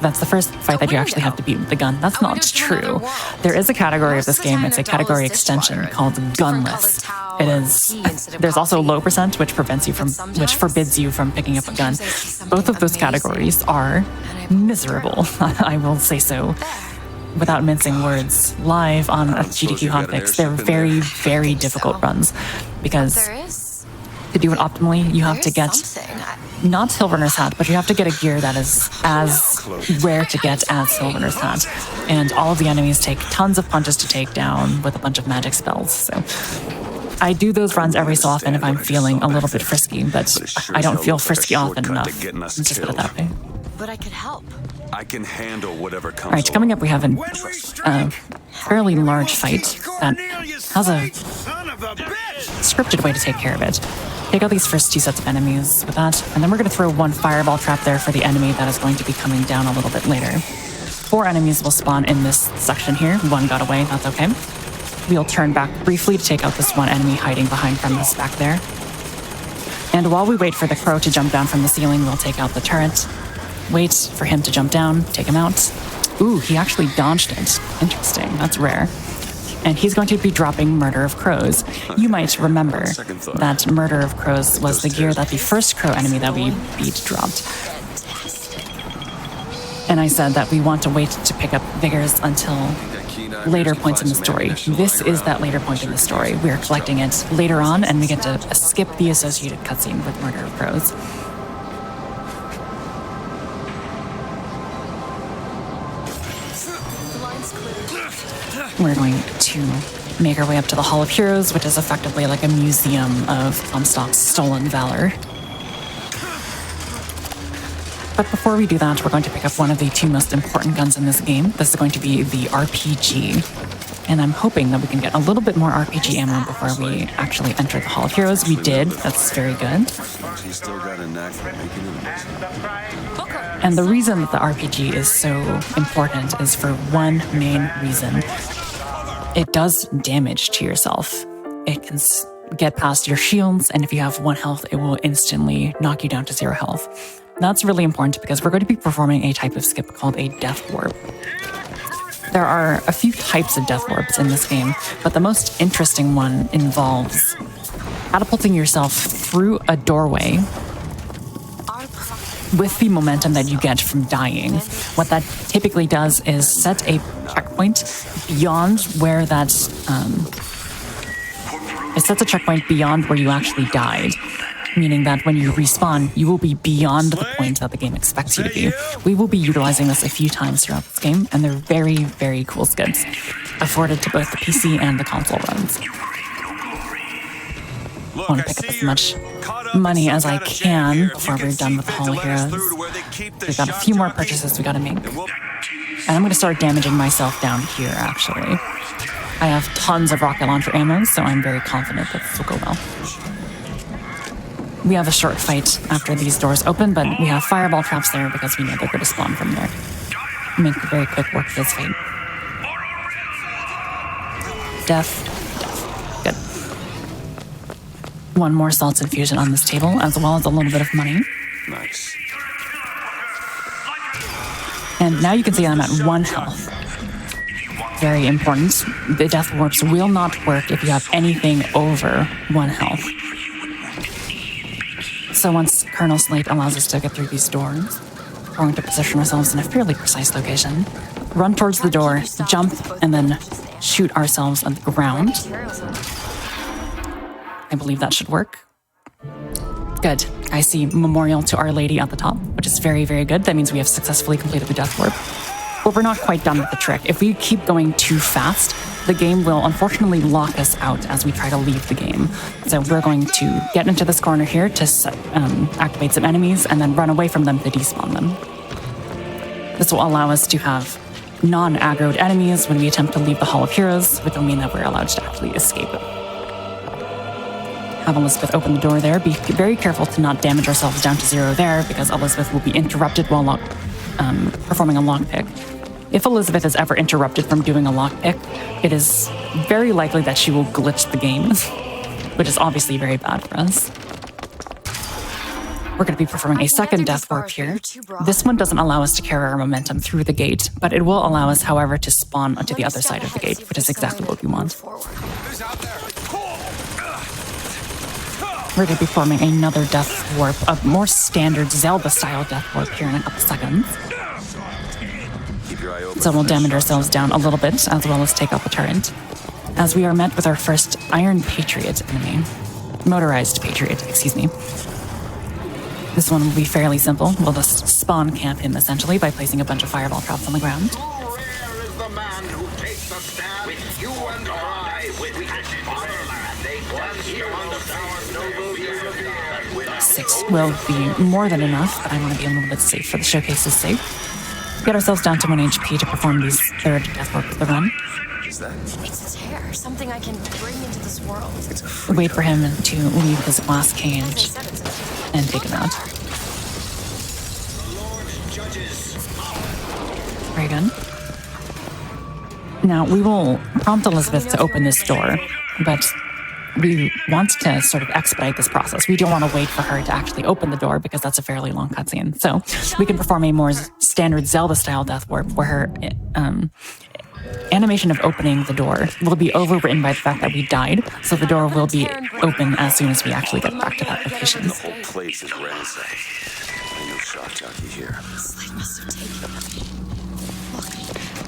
That's the first fight that you actually have to beat with the gun. That's not true. There is a category of this game, it's a category extension called gunless. It is, there's also low percent, which forbids you from picking up a gun. Both of those categories are miserable, I will say so. Without mincing words, live on a GDQ Hotfix, they're very, very difficult runs because to do it optimally, you have to get not Silverner's Hat, but you have to get a gear that is as rare to get as Silverner's Hat. And all of the enemies take tons of punches to take down with a bunch of magic spells. So I do those runs every so often if I'm feeling a little bit frisky, but I don't feel frisky often enough. Let's just put it that way. But I could help. I can handle whatever comes. All right, coming up, we have a fairly large fight that has a scripted way to take care of it. Take out these first two sets of enemies with that, and then we're going to throw one fireball trap there for the enemy that is going to be coming down a little bit later. 4 enemies will spawn in this section here. 1 got away, that's okay. We'll turn back briefly to take out this one enemy hiding behind Premise back there. And while we wait for the crow to jump down from the ceiling, we'll take out the turret. Wait for him to jump down, take him out. Ooh, he actually dodged it. Interesting, that's rare. And he's going to be dropping Murder of Crows. You might remember that Murder of Crows was the gear that the first crow enemy that we beat dropped. And I said that we want to wait to pick up Vigors until later points in the story. This is that later point in the story. We're collecting it later on, and we get to skip the associated cutscene with Murder of Crows. We're going to make our way up to the Hall of Heroes, which is effectively like a museum of Comstock's stolen valor. But before we do that, we're going to pick up one of the 2 most important guns in this game. This is going to be the RPG. And I'm hoping that we can get a little bit more RPG ammo before we actually enter the Hall of Heroes. We did. That's very good. He's still got a knack for making enemies. And the reason that the RPG is so important is for one main reason. It does damage to yourself. It can get past your shields, and if you have 1 health, it will instantly knock you down to 0 health. That's really important because we're going to be performing a type of skip called a death warp. There are a few types of death warps in this game, but the most interesting one involves catapulting yourself through a doorway with the momentum that you get from dying. What that typically does is set a checkpoint beyond where it sets a checkpoint beyond where you actually died, meaning that when you respawn, you will be beyond the point that the game expects you to be. We will be utilizing this a few times throughout this game, and they're very, very cool skips, afforded to both the PC and the console runs. I want to pick up as much money as I can before we're done with the Hall of Heroes. We've got a few more purchases we gotta make. And I'm gonna start damaging myself down here, actually. I have tons of rocket launcher ammo, so I'm very confident that this will go well. We have a short fight after these doors open, but we have fireball traps there because we know they're gonna spawn from there. Make very quick work of this fight. Death. Good. 1 more salt infusion on this table, as well as a little bit of money. Nice. And now you can see I'm at 1 health. Very important. The death warps will not work if you have anything over 1 health. So once Colonel Slate allows us to get through these doors, we're going to position ourselves in a fairly precise location, run towards the door, jump, and then shoot ourselves on the ground. I believe that should work. Good. I see Memorial to Our Lady at the top, which is very, very good. That means we have successfully completed the death warp. But we're not quite done with the trick. If we keep going too fast, the game will unfortunately lock us out as we try to leave the game. So we're going to get into this corner here to activate some enemies and then run away from them to despawn them. This will allow us to have non-aggroed enemies when we attempt to leave the Hall of Heroes, which will mean that we're allowed to actually escape it. Have Elizabeth open the door there. Be very careful to not damage ourselves down to 0 there, because Elizabeth will be interrupted while performing a lockpick. If Elizabeth is ever interrupted from doing a lockpick, it is very likely that she will glitch the game, which is obviously very bad for us. We're going to be performing a second death warp here. This one doesn't allow us to carry our momentum through the gate, but it will allow us, however, to spawn onto the other side of the gate, which is exactly what we want. We're going to be performing another death warp, a more standard Zelda-style death warp here in a couple seconds. So we'll damage ourselves down a little bit, as well as take out the turret, as we are met with our first Iron Patriot enemy. Motorized Patriot, excuse me. This one will be fairly simple. We'll just spawn camp him, essentially, by placing a bunch of fireball traps on the ground. Six will be more than enough, but I want to be a little bit safe for the showcase's sake. Get ourselves down to 1 HP to perform these third death warp with the run. It's his hair, something I can bring into this world. Wait for him to leave his glass cage and take him out. Very good. Now, we will prompt Elizabeth to open this door, but we want to sort of expedite this process. We don't want to wait for her to actually open the door because that's a fairly long cutscene. So we can perform a more standard Zelda-style death warp where her animation of opening the door will be overwritten by the fact that we died. So the door will be open as soon as we actually get back to that location. The whole place is ransacked. I know shock jockey here. Slate must have taken it.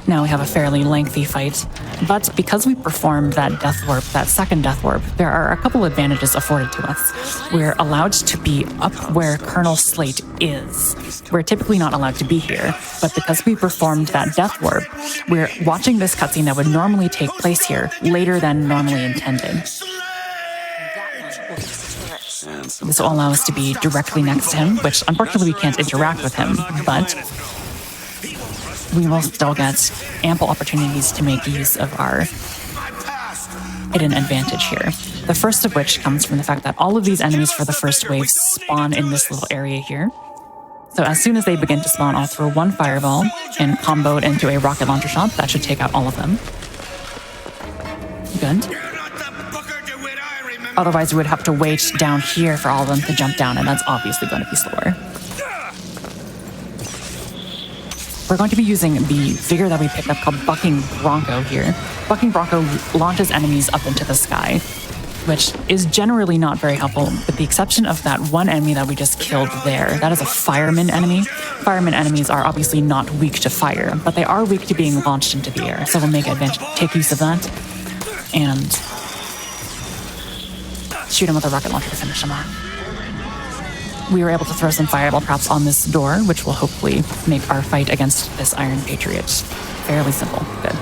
Now we have a fairly lengthy fight, but because we performed that death warp, that second death warp, there are a couple advantages afforded to us. We're allowed to be up where Colonel Slate is. We're typically not allowed to be here, but because we performed that death warp, we're watching this cutscene that would normally take place here later than normally intended. This will allow us to be directly next to him, which unfortunately we can't interact with him, but we will still get ample opportunities to make use of our hidden advantage here. The first of which comes from the fact that all of these enemies for the first wave spawn in this little area here. So as soon as they begin to spawn, I'll throw one fireball and combo it into a rocket launcher shot. That should take out all of them. Good. Otherwise, we would have to wait down here for all of them to jump down, and that's obviously going to be slower. We're going to be using the figure that we picked up called Bucking Bronco here. Bucking Bronco launches enemies up into the sky, which is generally not very helpful, with the exception of that one enemy that we just killed there. That is a fireman enemy. Fireman enemies are obviously not weak to fire, but they are weak to being launched into the air, so we'll take use of that and shoot him with a rocket launcher to finish him off. We were able to throw some fireball traps on this door, which will hopefully make our fight against this Iron Patriot fairly simple. Good.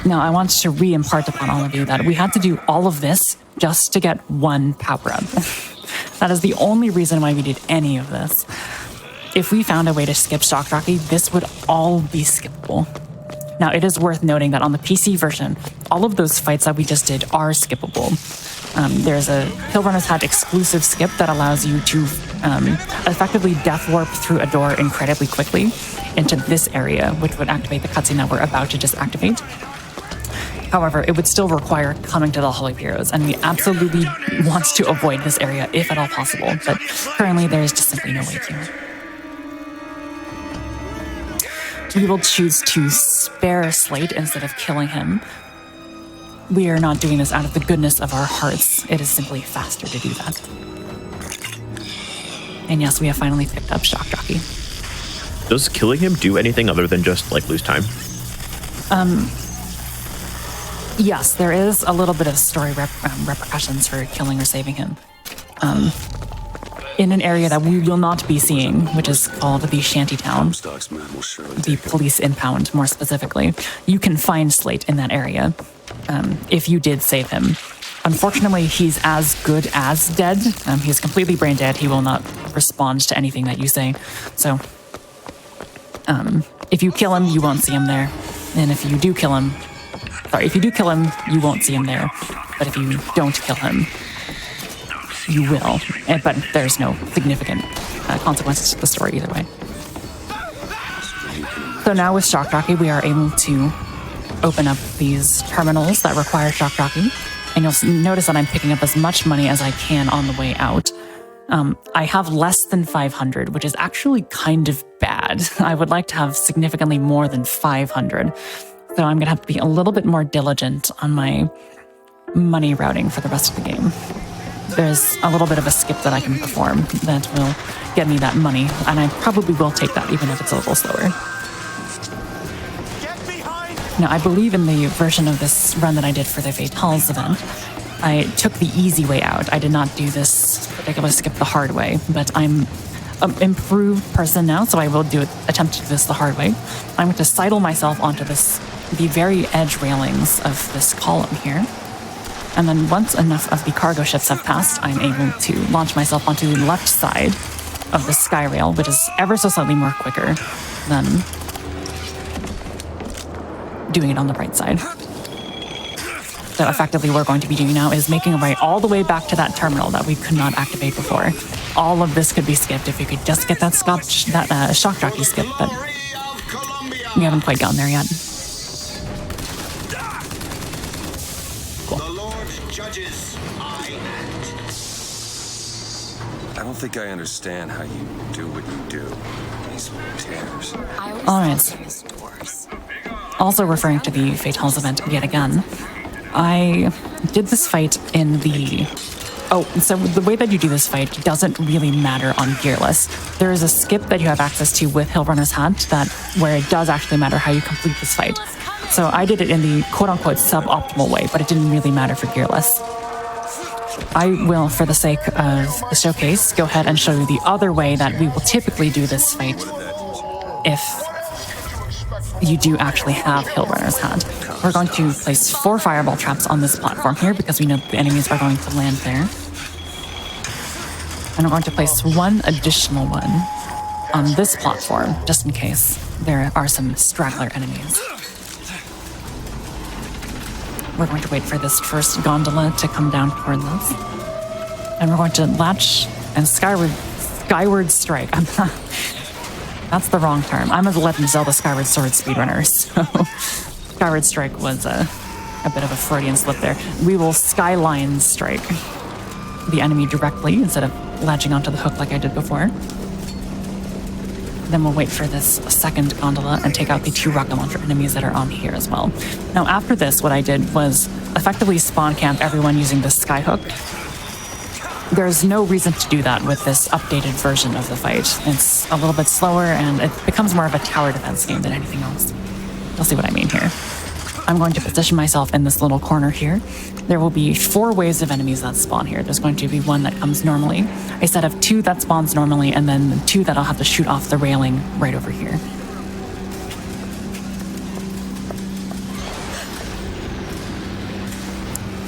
Now, I want to re-impart upon all of you that we had to do all of this just to get one power-up. That is the only reason why we did any of this. If we found a way to skip Shock Jockey, this would all be skippable. Now, it is worth noting that on the PC version, all of those fights that we just did are skippable. There's a Hillrunner's Hat exclusive skip that allows you to effectively death warp through a door incredibly quickly into this area, which would activate the cutscene that we're about to just activate. However, it would still require coming to the Hall of Heroes, and we absolutely want to avoid this area if at all possible, but currently there is just simply no way to. We will choose to spare Slate instead of killing him. We are not doing this out of the goodness of our hearts. It is simply faster to do that. And yes, we have finally picked up Shock Jockey. Does killing him do anything other than just like lose time? Yes, there is a little bit of story repercussions for killing or saving him. In an area that we will not be seeing, which is called the Shantytown, Comstock's men will surely the police impound more specifically, you can find Slate in that area if you did save him. Unfortunately, he's as good as dead. He's completely brain dead. He will not respond to anything that you say. So, if you kill him, you won't see him there. And if you do kill him, you won't see him there. But if you don't kill him, you will. But there's no significant consequences to the story either way. So now with Shock Jockey, we are able to open up these terminals that require Shock Jockey. And you'll notice that I'm picking up as much money as I can on the way out. I have less than 500, which is actually kind of bad. I would like to have significantly more than 500. So I'm going to have to be a little bit more diligent on my money routing for the rest of the game. There's a little bit of a skip that I can perform that will get me that money, and I probably will take that even if it's a little slower. Now, I believe in the version of this run that I did for the Fatales event, I took the easy way out. I did not do this particular skip the hard way, but I'm an improved person now, so I will attempt to do this the hard way. I'm going to sidle myself onto the very edge railings of this column here. And then once enough of the cargo ships have passed, I'm able to launch myself onto the left side of the sky rail, which is ever so slightly more quicker than doing it on the right side. So effectively what we're going to be doing now is making a right all the way back to that terminal that we could not activate before. All of this could be skipped if we could just get that Shock Jockey skip, but we haven't quite gotten there yet. I don't think I understand how you do what you do. These tears. All right. Also referring to the Fatales event yet again, I did this fight in the... Oh, so the way that you do this fight doesn't really matter on Gearless. There is a skip that you have access to with Hillrunner's Hat where it does actually matter how you complete this fight. So I did it in the quote-unquote suboptimal way, but it didn't really matter for Gearless. I will, for the sake of the showcase, go ahead and show you the other way that we will typically do this fight if you do actually have Hillrunner's Hat. We're going to place 4 fireball traps on this platform here because we know the enemies are going to land there. And we're going to place 1 additional one on this platform, just in case there are some straggler enemies. We're going to wait for this first gondola to come down towards us. And we're going to latch and skyward strike. That's the wrong term. I'm a Legend of Zelda Skyward Sword speedrunner, so Skyward Strike was a bit of a Freudian slip there. We will skyline strike the enemy directly instead of latching onto the hook like I did before. Then we'll wait for this second gondola and take out the 2 rocket launcher enemies that are on here as well. Now, after this, what I did was effectively spawn camp everyone using the skyhook. There's no reason to do that with this updated version of the fight. It's a little bit slower, and it becomes more of a tower defense game than anything else. You'll see what I mean here. I'm going to position myself in this little corner here. There will be 4 waves of enemies that spawn here. There's going to be 1 that comes normally, a set of 2 that spawns normally, and then 2 that I'll have to shoot off the railing right over here.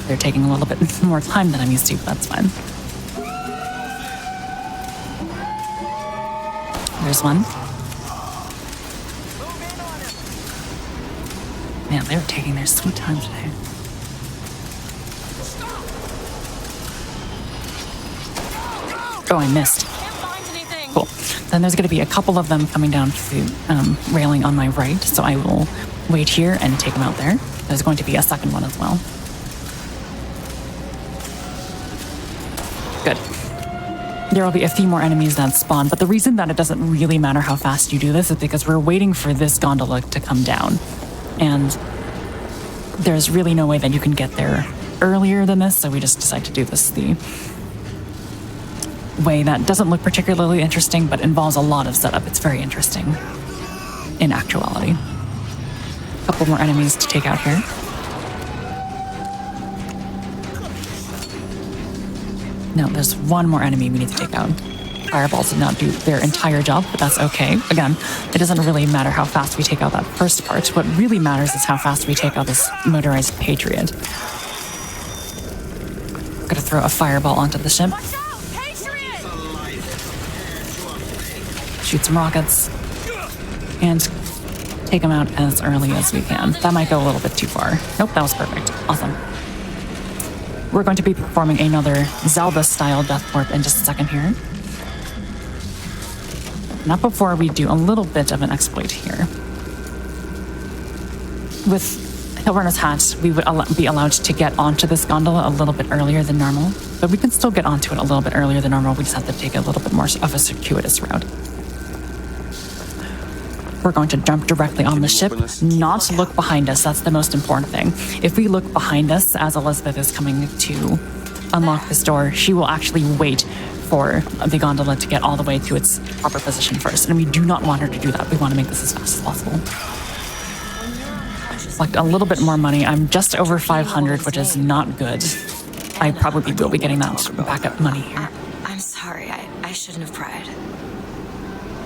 They're taking a little bit more time than I'm used to, but that's fine. There's 1. Man, they're taking their sweet time today. Oh, I missed. Cool. Then there's going to be a couple of them coming down to the railing on my right, so I will wait here and take them out there. There's going to be a second one as well. Good. There will be a few more enemies that spawn, but the reason that it doesn't really matter how fast you do this is because we're waiting for this gondola to come down. And there's really no way that you can get there earlier than this, so we just decide to do this the way that doesn't look particularly interesting, but involves a lot of setup. It's very interesting in actuality. A couple more enemies to take out here. No, there's one more enemy we need to take out. Fireballs did not do their entire job, but that's okay. Again, it doesn't really matter how fast we take out that first part. What really matters is how fast we take out this motorized Patriot. I'm gonna throw a fireball onto the ship. Shoot some rockets. And take them out as early as we can. That might go a little bit too far. Nope, that was perfect. Awesome. We're going to be performing another Zelda-style death warp in just a second here. Not before we do a little bit of an exploit here. With Hillrunner's Hat, we would be allowed to get onto this gondola a little bit earlier than normal, but we can still get onto it a little bit earlier than normal. We just have to take a little bit more of a circuitous route. We're going to jump directly on the ship, not look behind us. That's the most important thing. If we look behind us as Elizabeth is coming to unlock this door, she will actually wait for the gondola to get all the way to its proper position first. And we do not want her to do that. We want to make this as fast as possible. Select a little bit more money. I'm just over 500, which is not good. I probably will be getting that backup money here. I'm sorry. I shouldn't have pried.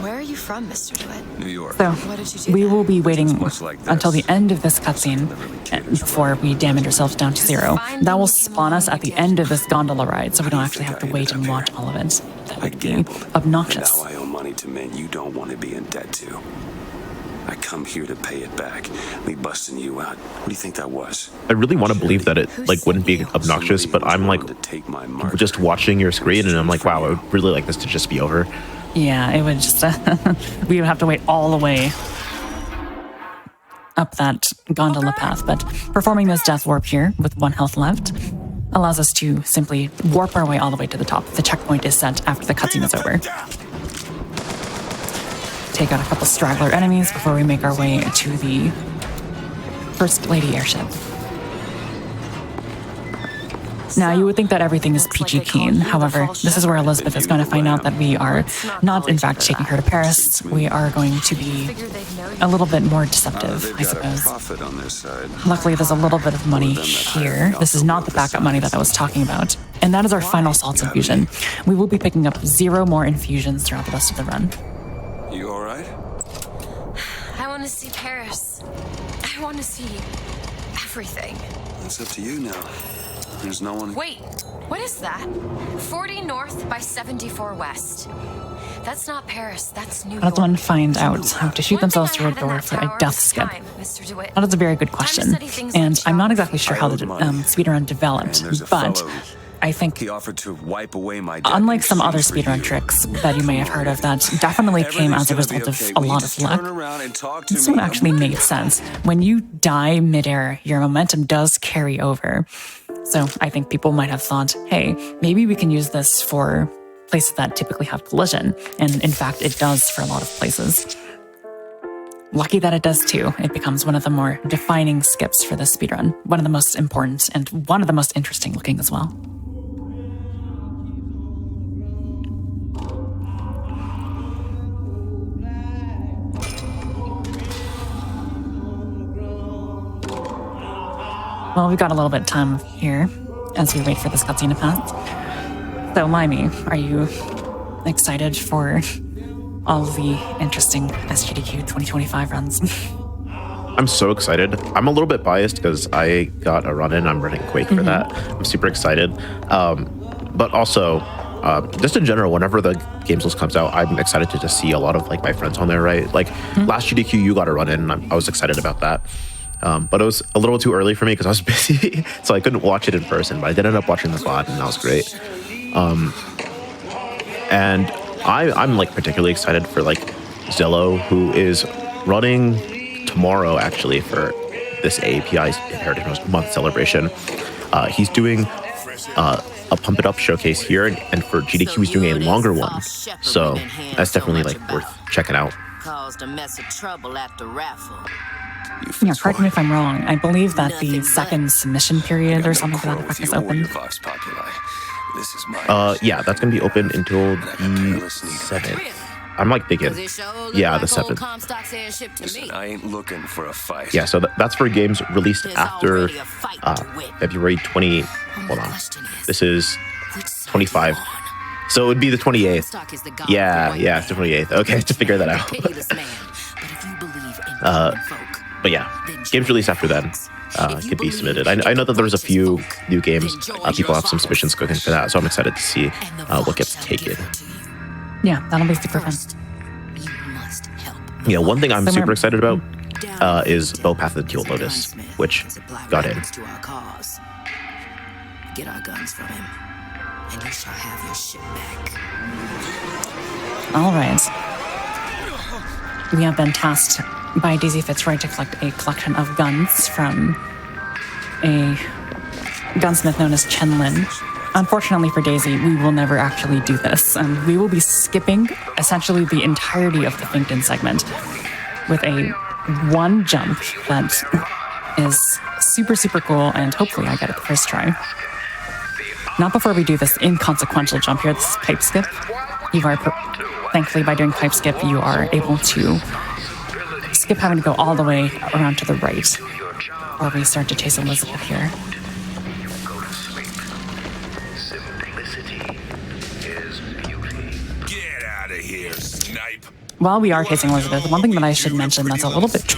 Where are you from, Mr. DeWitt? New York. So, What did you do we there? will be waiting much like this. until the end of this cutscene before we damage ourselves down to 0. That will spawn us at the end of this gondola ride, so we don't actually have to wait and watch all of it. That would be obnoxious. Now I owe money to men you don't want to be in debt to. I come here to pay it back. Me busting you out. What do you think that was? I really want to believe that it like wouldn't be obnoxious, but I'm like just watching your screen and I'm like, wow, I would really like this to just be over. Yeah, it would just... we would have to wait all the way up that gondola path, but performing this death warp here with 1 health left allows us to simply warp our way all the way to the top. The checkpoint is set after the cutscene is over. Take out a couple straggler enemies before we make our way to the First Lady airship. Now, you would think that everything is peachy keen. However, this is where Elizabeth is going to find out that we are not, in fact, taking her to Paris. We are going to be a little bit more deceptive, I suppose. Luckily, there's a little bit of money here. This is not the backup money that I was talking about. And that is our final salts infusion. We will be picking up 0 more infusions throughout the rest of the run. You all right? I want to see Paris. I want to see everything. It's up to you now. There's no one... Wait, what is that? 40 north by 74 west. That's not Paris, that's New York. How does one find out how to shoot themselves through a door for a death skip? That is a very good question. And I'm not exactly sure how the speedrun developed, but I think, He offered to wipe away my debt unlike in some other exchange for speedrun you. tricks that you may have heard of, that definitely came as a result of a lot of luck, this one actually made sense. When you die midair, your momentum does carry over. So I think people might have thought, hey, maybe we can use this for places that typically have collision. And in fact, it does for a lot of places. Lucky that it does too. It becomes one of the more defining skips for this speedrun. One of the most important and one of the most interesting looking as well. Well, we've got a little bit of time here as we wait for this cutscene to pass. So, Limey, are you excited for all the interesting SGDQ 2025 runs? I'm so excited. I'm a little bit biased because I got a run-in. I'm running Quake for that. I'm super excited. But also, just in general, whenever the games list comes out, I'm excited to just see a lot of like my friends on there, right? Like last GDQ, you got a run-in, and I was excited about that. But it was a little too early for me because I was busy, so I couldn't watch it in person. But I did end up watching the VOD, and that was great. And I'm like particularly excited for like Zello, who is running tomorrow, actually, for this AAPI Heritage Month celebration. He's doing a Pump It Up showcase here, and for GDQ, he's doing a longer one. So that's definitely like worth checking out. Caused a mess of trouble at the raffle. Yeah, correct me if I'm wrong. I believe that the second submission period or something for that effect is open. Yeah, that's gonna be open until the 7th. I'm like thinking, yeah, the 7th. Listen, I ain't looking for a fight. Yeah, so that's for games released after February 20. Hold on, this is 25. So it would be the 28th. Yeah, it's the 28th. Okay, to figure that out. But yeah, games released after then could be submitted. I know that there's a few new games. People have some submissions cooking for that, so I'm excited to see what gets taken. Yeah, that'll be super fun. Yeah, one thing I'm super excited about is Bowpath of the Teal Lotus, which got in. Get our guns from him, and you shall have your ship back. All right. We have been tasked by Daisy Fitzroy to collect a collection of guns from a gunsmith known as Chen Lin. Unfortunately for Daisy, we will never actually do this. We will be skipping essentially the entirety of the Finkton segment with a one jump that is super, super cool, and hopefully I get it the first try. Not before we do this inconsequential jump here, this pipe skip. Thankfully, by doing pipe skip, you are able to skip having to go all the way around to the right, while we start to chase Elizabeth here. Get out of here, snipe. While we are chasing Elizabeth, one thing that I should mention that's a little bit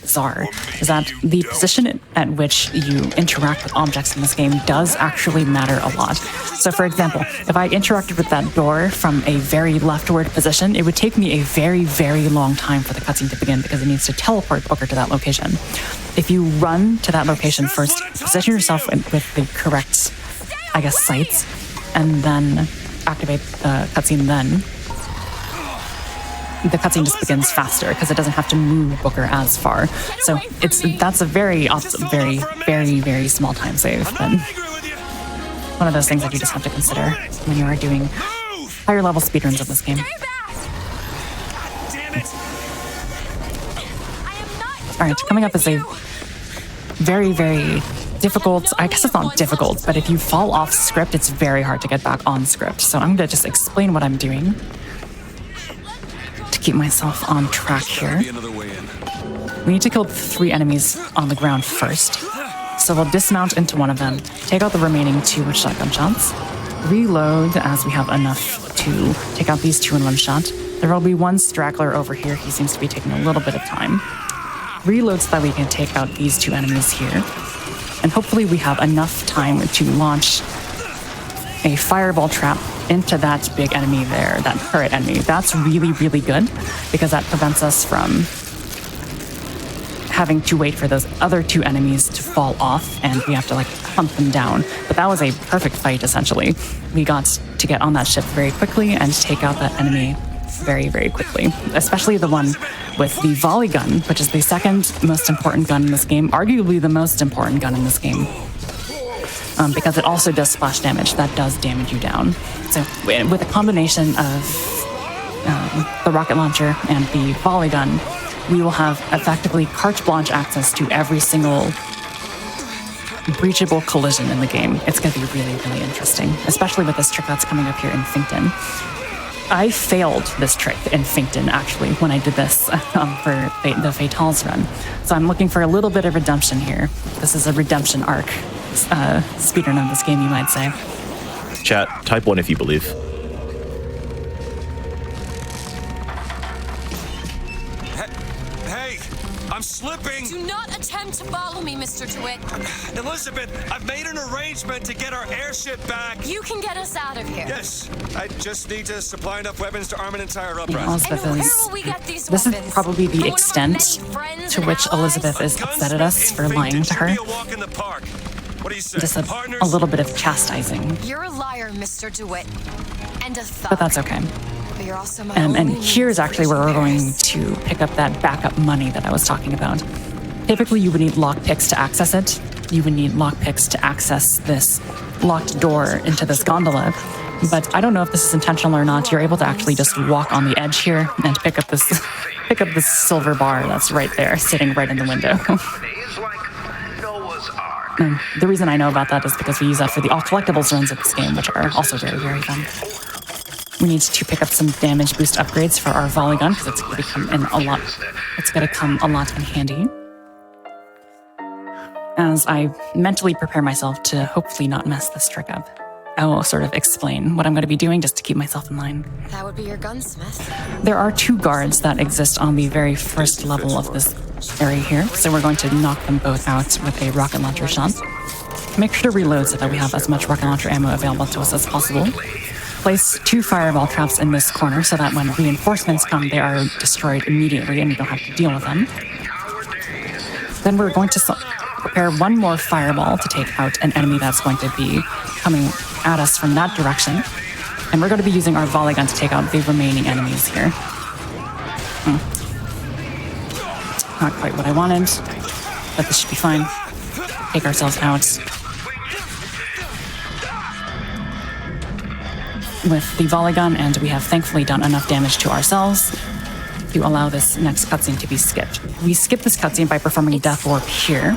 bizarre is that the position at which you interact with objects in this game does actually matter a lot. So for example, if I interacted with that door from a very leftward position, it would take me a very, very long time for the cutscene to begin because it needs to teleport Booker to that location. If you run to that location first, position yourself with the correct, I guess, sights, and then activate the cutscene then, the cutscene just begins faster because it doesn't have to move Booker as far. So that's a very, very, very, very small time save. But one of those things that you just have to consider when you are doing higher level speedruns of this game. All right, coming up is a very, very difficult, I guess it's not difficult, but if you fall off script, it's very hard to get back on script. So I'm going to just explain what I'm doing to keep myself on track here. We need to kill 3 enemies on the ground first. So we'll dismount into one of them, take out the remaining 2 with shotgun shots, reload as we have enough to take out these 2 in one shot. There will be one straggler over here. He seems to be taking a little bit of time. Reload so that we can take out these 2 enemies here. And hopefully we have enough time to launch a fireball trap into that big enemy there, that turret enemy. That's really, really good because that prevents us from having to wait for those other 2 enemies to fall off and we have to like hunt them down. But that was a perfect fight, essentially. We got to get on that ship very quickly and take out that enemy very, very quickly, especially the one with the volley gun, which is the second most important gun in this game, arguably the most important gun in this game, because it also does splash damage. That does damage you down. So with a combination of the rocket launcher and the volley gun, we will have effectively carte blanche access to every single breachable collision in the game. It's going to be really, really interesting, especially with this trick that's coming up here in Finkton. I failed this trick in Finkton, actually, when I did this for the Fatales run. So I'm looking for a little bit of redemption here. This is a redemption arc speedrun of this game, you might say. Chat, type 1 if you believe. Hey, I'm slipping. Do not attempt to follow me, Mr. DeWitt. Elizabeth, I've made an arrangement to get our airship back. You can get us out of here. Yes, I just need to supply enough weapons to arm an entire uprising. Elizabeth And where is... will we get these This is weapons? probably From the one of our extent many friends to and which allies? Elizabeth is upset at us for lying to her. Just a little bit of chastising, You're a liar, Mr. DeWitt. And a thug. but that's okay. you're also my And only here's actually where we're going Paris. to pick up that backup money that I was talking about. Typically, you would need lockpicks to access it. You would need lockpicks to access this locked door into this gondola. But I don't know if this is intentional or not. You're able to actually just walk on the edge here and pick up this silver bar that's right there, sitting right in the window. And the reason I know about that is because we use that for the all collectibles runs of this game, which are also very, very fun. We need to pick up some damage boost upgrades for our volley gun because it's going to come in a lot. It's going to come a lot in handy. As I mentally prepare myself to hopefully not mess this trick up, I will sort of explain what I'm going to be doing just to keep myself in line. That would be your gunsmith. There are 2 guards that exist on the very first level of this area here, so we're going to knock them both out with a rocket launcher shot. Make sure to reload so that we have as much rocket launcher ammo available to us as possible. Place 2 fireball traps in this corner so that when reinforcements come, they are destroyed immediately and we don't have to deal with them. Then we're going to prepare 1 more fireball to take out an enemy that's going to be coming at us from that direction. And we're going to be using our volley gun to take out the remaining enemies here. Not quite what I wanted, but this should be fine. Take ourselves out with the volley gun, and we have thankfully done enough damage to ourselves to allow this next cutscene to be skipped. We skip this cutscene by performing Death Warp here,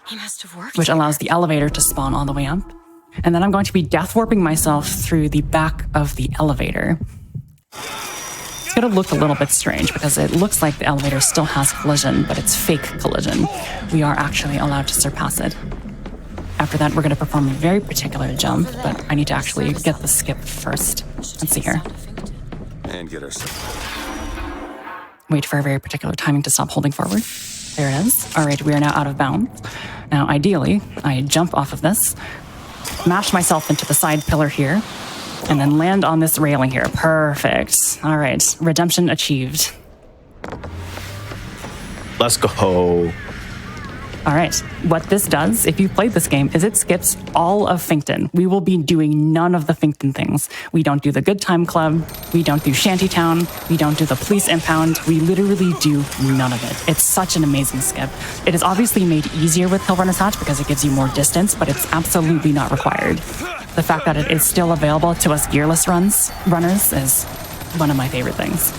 He must have worked. which allows the elevator to spawn all the way up. And then I'm going to be death warping myself through the back of the elevator. It's going to look a little bit strange because it looks like the elevator still has collision, but it's fake collision. We are actually allowed to surpass it. After that, we're going to perform a very particular jump, but I need to actually get the skip first. Let's see here. And get ourselves. Wait for a very particular timing to stop holding forward. There it is. All right, we are now out of bounds. Now, ideally, I jump off of this, mash myself into the side pillar here, and then land on this railing here. Perfect. All right, redemption achieved. Let's go. All right, what this does, if you've played this game, is it skips all of Finkton. We will be doing none of the Finkton things. We don't do the Good Time Club. We don't do Shantytown. We don't do the Police Impound. We literally do none of it. It's such an amazing skip. It is obviously made easier with Hill Runner's Hatch because it gives you more distance, but it's absolutely not required. The fact that it is still available to us gearless runners is one of my favorite things.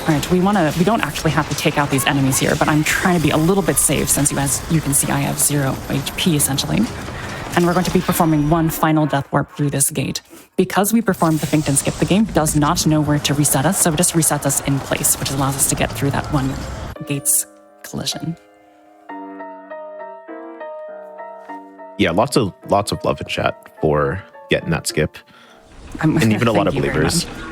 All right, we don't actually have to take out these enemies here, but I'm trying to be a little bit safe since as you can see I have 0 HP essentially. And we're going to be performing 1 final death warp through this gate. Because we performed the Finkton skip, the game does not know where to reset us, so it just resets us in place, which allows us to get through that 1 gate's collision. Yeah, lots of love in chat for getting that skip. And even a lot of Thank you very believers. much.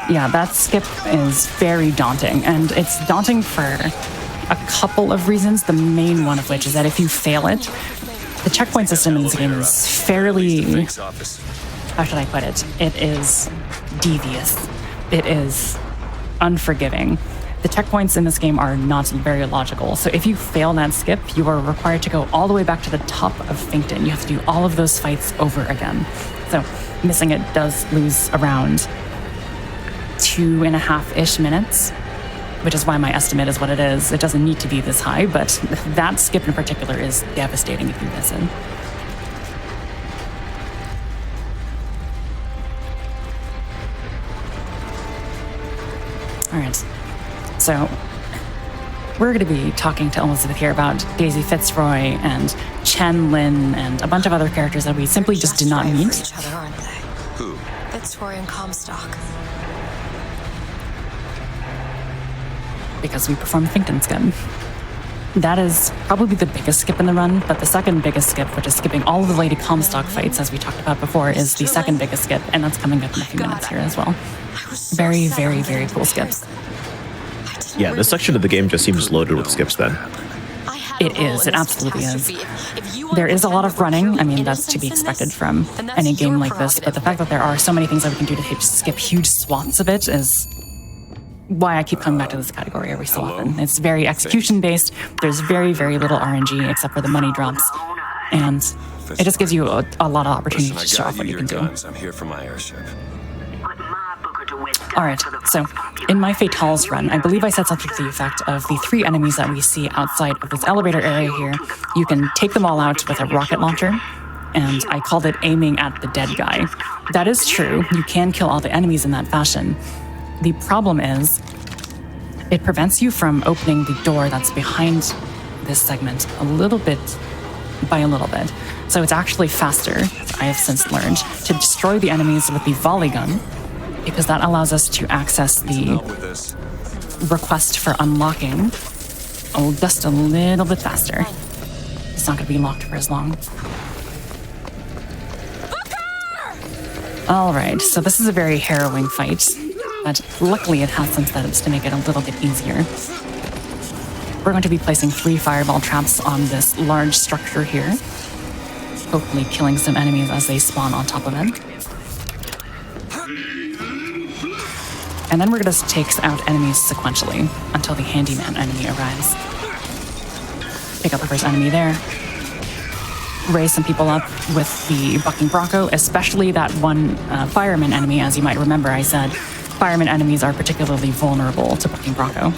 Yeah, that skip is very daunting, and it's daunting for a couple of reasons, the main one of which is that if you fail it, the checkpoint system in this game is fairly, how should I put it? It is devious. It is unforgiving. The checkpoints in this game are not very logical, so if you fail that skip, you are required to go all the way back to the top of Finkton. You have to do all of those fights over again. So missing it does lose around 2.5-ish minutes, which is why my estimate is what it is. It doesn't need to be this high, but that skip in particular is devastating if you miss it. All right, so we're going to be talking to Elizabeth here about Daisy Fitzroy and Chen Lin and a bunch of other characters that we simply just did not right meet. for each other, aren't they? Who? Fitzroy and Comstock. Because we performed Finkton skip. That is probably the biggest skip in the run, but the second biggest skip, which is skipping all of the Lady Comstock fights, as we talked about before, is the second biggest skip, and that's coming up in a few minutes here as well. Very, very, very cool skips. Yeah, this section of the game just seems loaded with skips then. It is, it absolutely is. There is a lot of running. I mean, that's to be expected from any game like this, but the fact that there are so many things that we can do to skip huge swaths of it is why I keep coming back to this category every so often. It's very execution-based. There's very, very little RNG except for the money drops. And it just gives you a lot of opportunity Listen, to show I off got what you you your can do. guns. I'm here for my airship. Alright, so in my Fatales run, I believe I said something to the effect of the 3 enemies that we see outside of this elevator area here. You can take them all out with a rocket launcher, and I called it aiming at the dead guy. That is true, you can kill all the enemies in that fashion. The problem is, it prevents you from opening the door that's behind this segment a little bit by a little bit. So it's actually faster, I have since learned, to destroy the enemies with the volley gun, because that allows us to access the request for unlocking just a little bit faster. It's not going to be locked for as long. Alright, so this is a very harrowing fight, but luckily it has some setups to make it a little bit easier. We're going to be placing 3 fireball traps on this large structure here, hopefully killing some enemies as they spawn on top of it. And then we're going to take out enemies sequentially until the handyman enemy arrives. Pick up the first enemy there. Raise some people up with the bucking bronco, especially that one fireman enemy. As you might remember, I said fireman enemies are particularly vulnerable to bucking bronco.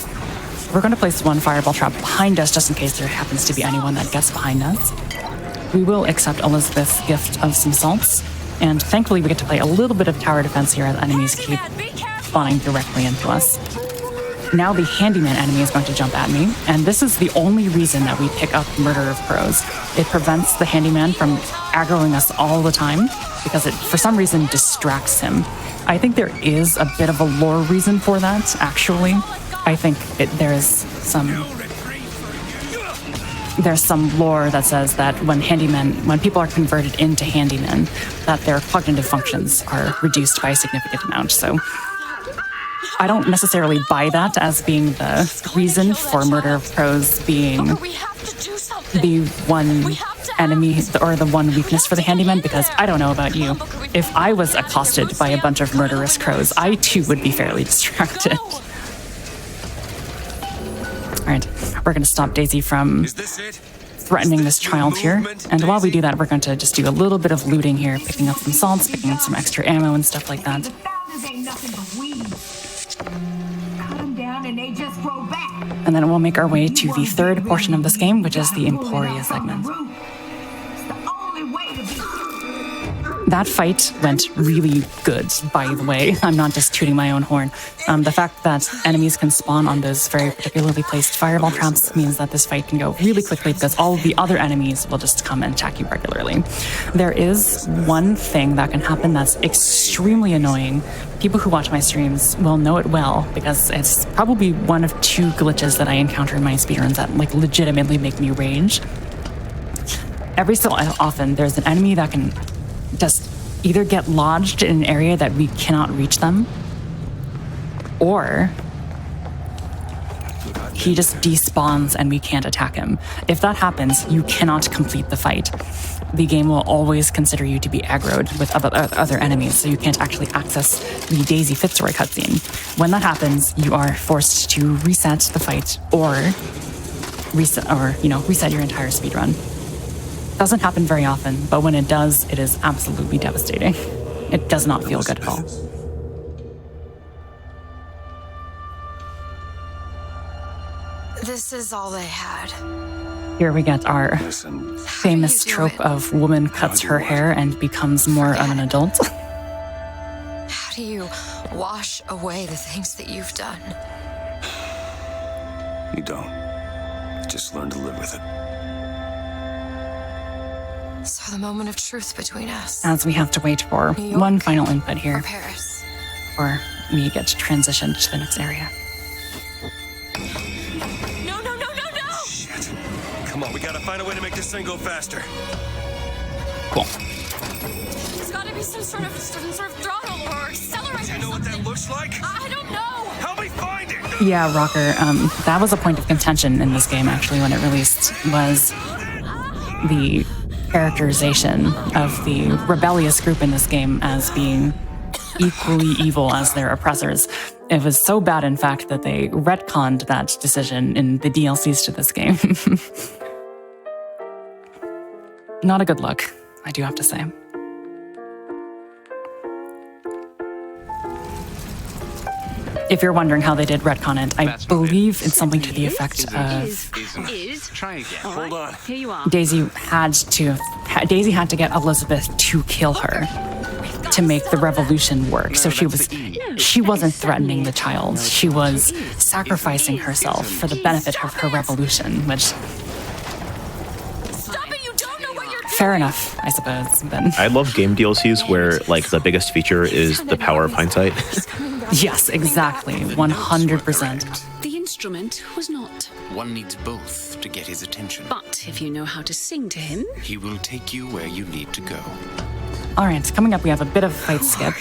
We're going to place 1 fireball trap behind us just in case there happens to be anyone that gets behind us. We will accept Elizabeth's gift of some salts, and thankfully we get to play a little bit of tower defense here as enemies keep spawning directly into us. Now the handyman enemy is going to jump at me, and this is the only reason that we pick up Murder of Crows. It prevents the handyman from aggroing us all the time, because it, for some reason, distracts him. I think there is a bit of a lore reason for that, actually. I think there's some lore that says that when people are converted into handymen, that their cognitive functions are reduced by a significant amount. So I don't necessarily buy that as being the reason for Murder of Crows being the one enemy or the one weakness for the handyman, because I don't know about you. If I was accosted by a bunch of murderous crows, I too would be fairly distracted. Alright, we're going to stop Daisy from threatening this child here. And while we do that, we're going to just do a little bit of looting here, picking up some salts, picking up some extra ammo and stuff like that. And then we'll make our way to the 3rd portion of this game, which is the Emporia segment. That fight went really good, by the way. I'm not just tooting my own horn. The fact that enemies can spawn on those very particularly placed fireball traps means that this fight can go really quickly because all of the other enemies will just come and attack you regularly. There is one thing that can happen that's extremely annoying. People who watch my streams will know it well because it's probably one of 2 glitches that I encounter in my speedruns that like legitimately make me rage. Every so often, there's an enemy that can just either get lodged in an area that we cannot reach them, or he just despawns and we can't attack him. If that happens, you cannot complete the fight. The game will always consider you to be aggroed with other enemies, so you can't actually access the Daisy Fitzroy cutscene. When that happens, you are forced to reset the fight or reset your entire speedrun. Doesn't happen very often, but when it does, it is absolutely devastating. It does not feel good at all. This is all they had. Here we get our famous trope of woman cuts her hair and becomes more of an adult. How do you wash away the things that you've done? You don't. Just learn to live with it. So the moment of truth between us. As we have to wait for one final input here, Or Paris. or we get transitioned to the next area. No, no, no, no, no! Shit. Come on, we gotta find a way to make this thing go faster. Cool. There's gotta be some sort of throttle or accelerator. Do you know what that looks like? I don't know! Help me find it! Yeah, Rocker, that was a point of contention in this game, actually, when it released, was the characterization of the rebellious group in this game as being equally evil as their oppressors. It was so bad, in fact, that they retconned that decision in the DLCs to this game. Not a good look. I do have to say. If you're wondering how they did retcon it, I believe it's something to the effect of Try again. Hold on. Here you are. Daisy had to get Elizabeth to kill her to make the revolution work. So she wasn't threatening the child. She was sacrificing herself for the benefit of her revolution, which Stop it! You don't know what you're fair enough, I suppose. But I love game DLCs where like the biggest feature is the power of hindsight. yes, exactly, 100%. The instrument was not. One needs both to get his attention. But if you know how to sing to him, He will take you where you need to go. All right, coming up, we have a bit of fight skip.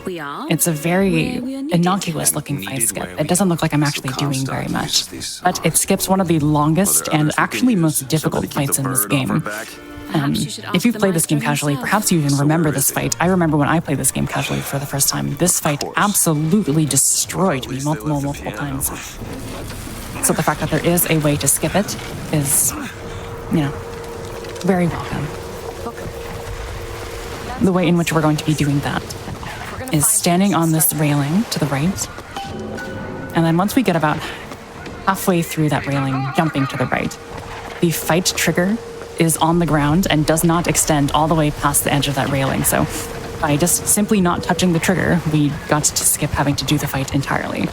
we are. It's a very where we are needed. innocuous looking fight Needed skip. where It we doesn't look like I'm actually doing very much. But it skips one of the longest and actually most difficult fights in this game. Perhaps you should ask If you've the played this game maestro casually, himself. perhaps you even remember this fight. I remember when I played this game casually for the first time. This fight absolutely destroyed me multiple times. So the fact that there is a way to skip it is, very welcome. The way in which we're going to be doing that is standing on this railing to the right, and then once we get about halfway through that railing, jumping to the right, the fight trigger is on the ground and does not extend all the way past the edge of that railing. So by just simply not touching the trigger, we got to skip having to do the fight entirely.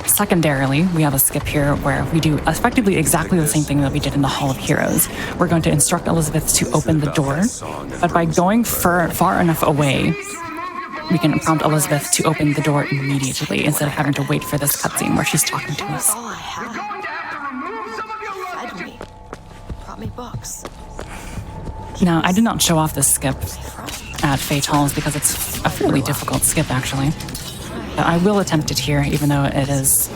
Secondarily, we have a skip here where we do effectively exactly the same thing that we did in the Hall of Heroes. We're going to instruct Elizabeth to open the door, but by going far enough away, we can prompt Elizabeth to open the door immediately instead of having to wait for this cutscene where she's talking to us. all I have. Fed me. Brought me books. Now, I did not show off this skip at Fate Halls because it's a fairly difficult skip, actually. But I will attempt it here, even though it is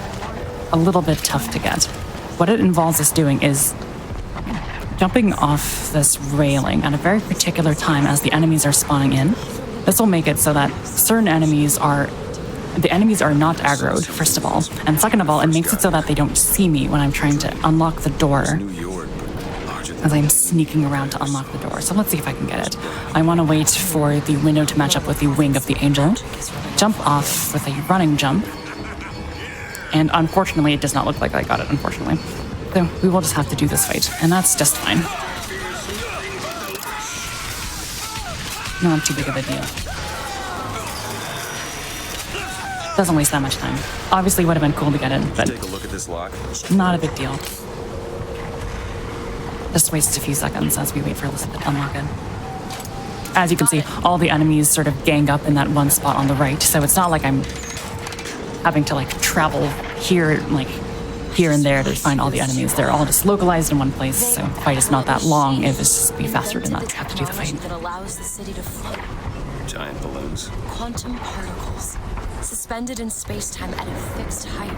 a little bit tough to get. What it involves us doing is jumping off this railing at a very particular time as the enemies are spawning in. This will make it so that certain enemies are not aggroed, first of all. And second of all, it makes it so that they don't see me when I'm trying to unlock the door, as I'm sneaking around to unlock the door. So let's see if I can get it. I want to wait for the window to match up with the wing of the angel, jump off with a running jump, and unfortunately it does not look like I got it, unfortunately. So we will just have to do this fight, and that's just fine. Not too big of a deal. Doesn't waste that much time. Obviously would have been cool to get it, but Take a look at this lock. not a big deal. Just wastes a few seconds as we wait for Elizabeth to unlock it. As you can see, all the enemies sort of gang up in that one spot on the right, so it's not like I'm having to travel here and there to find all the enemies. They're all just localized in one place, so the fight is not that long. It would just be faster to not have to do the fight. That allows the city to float. Giant balloons. Quantum particles. Suspended in space-time at a fixed height.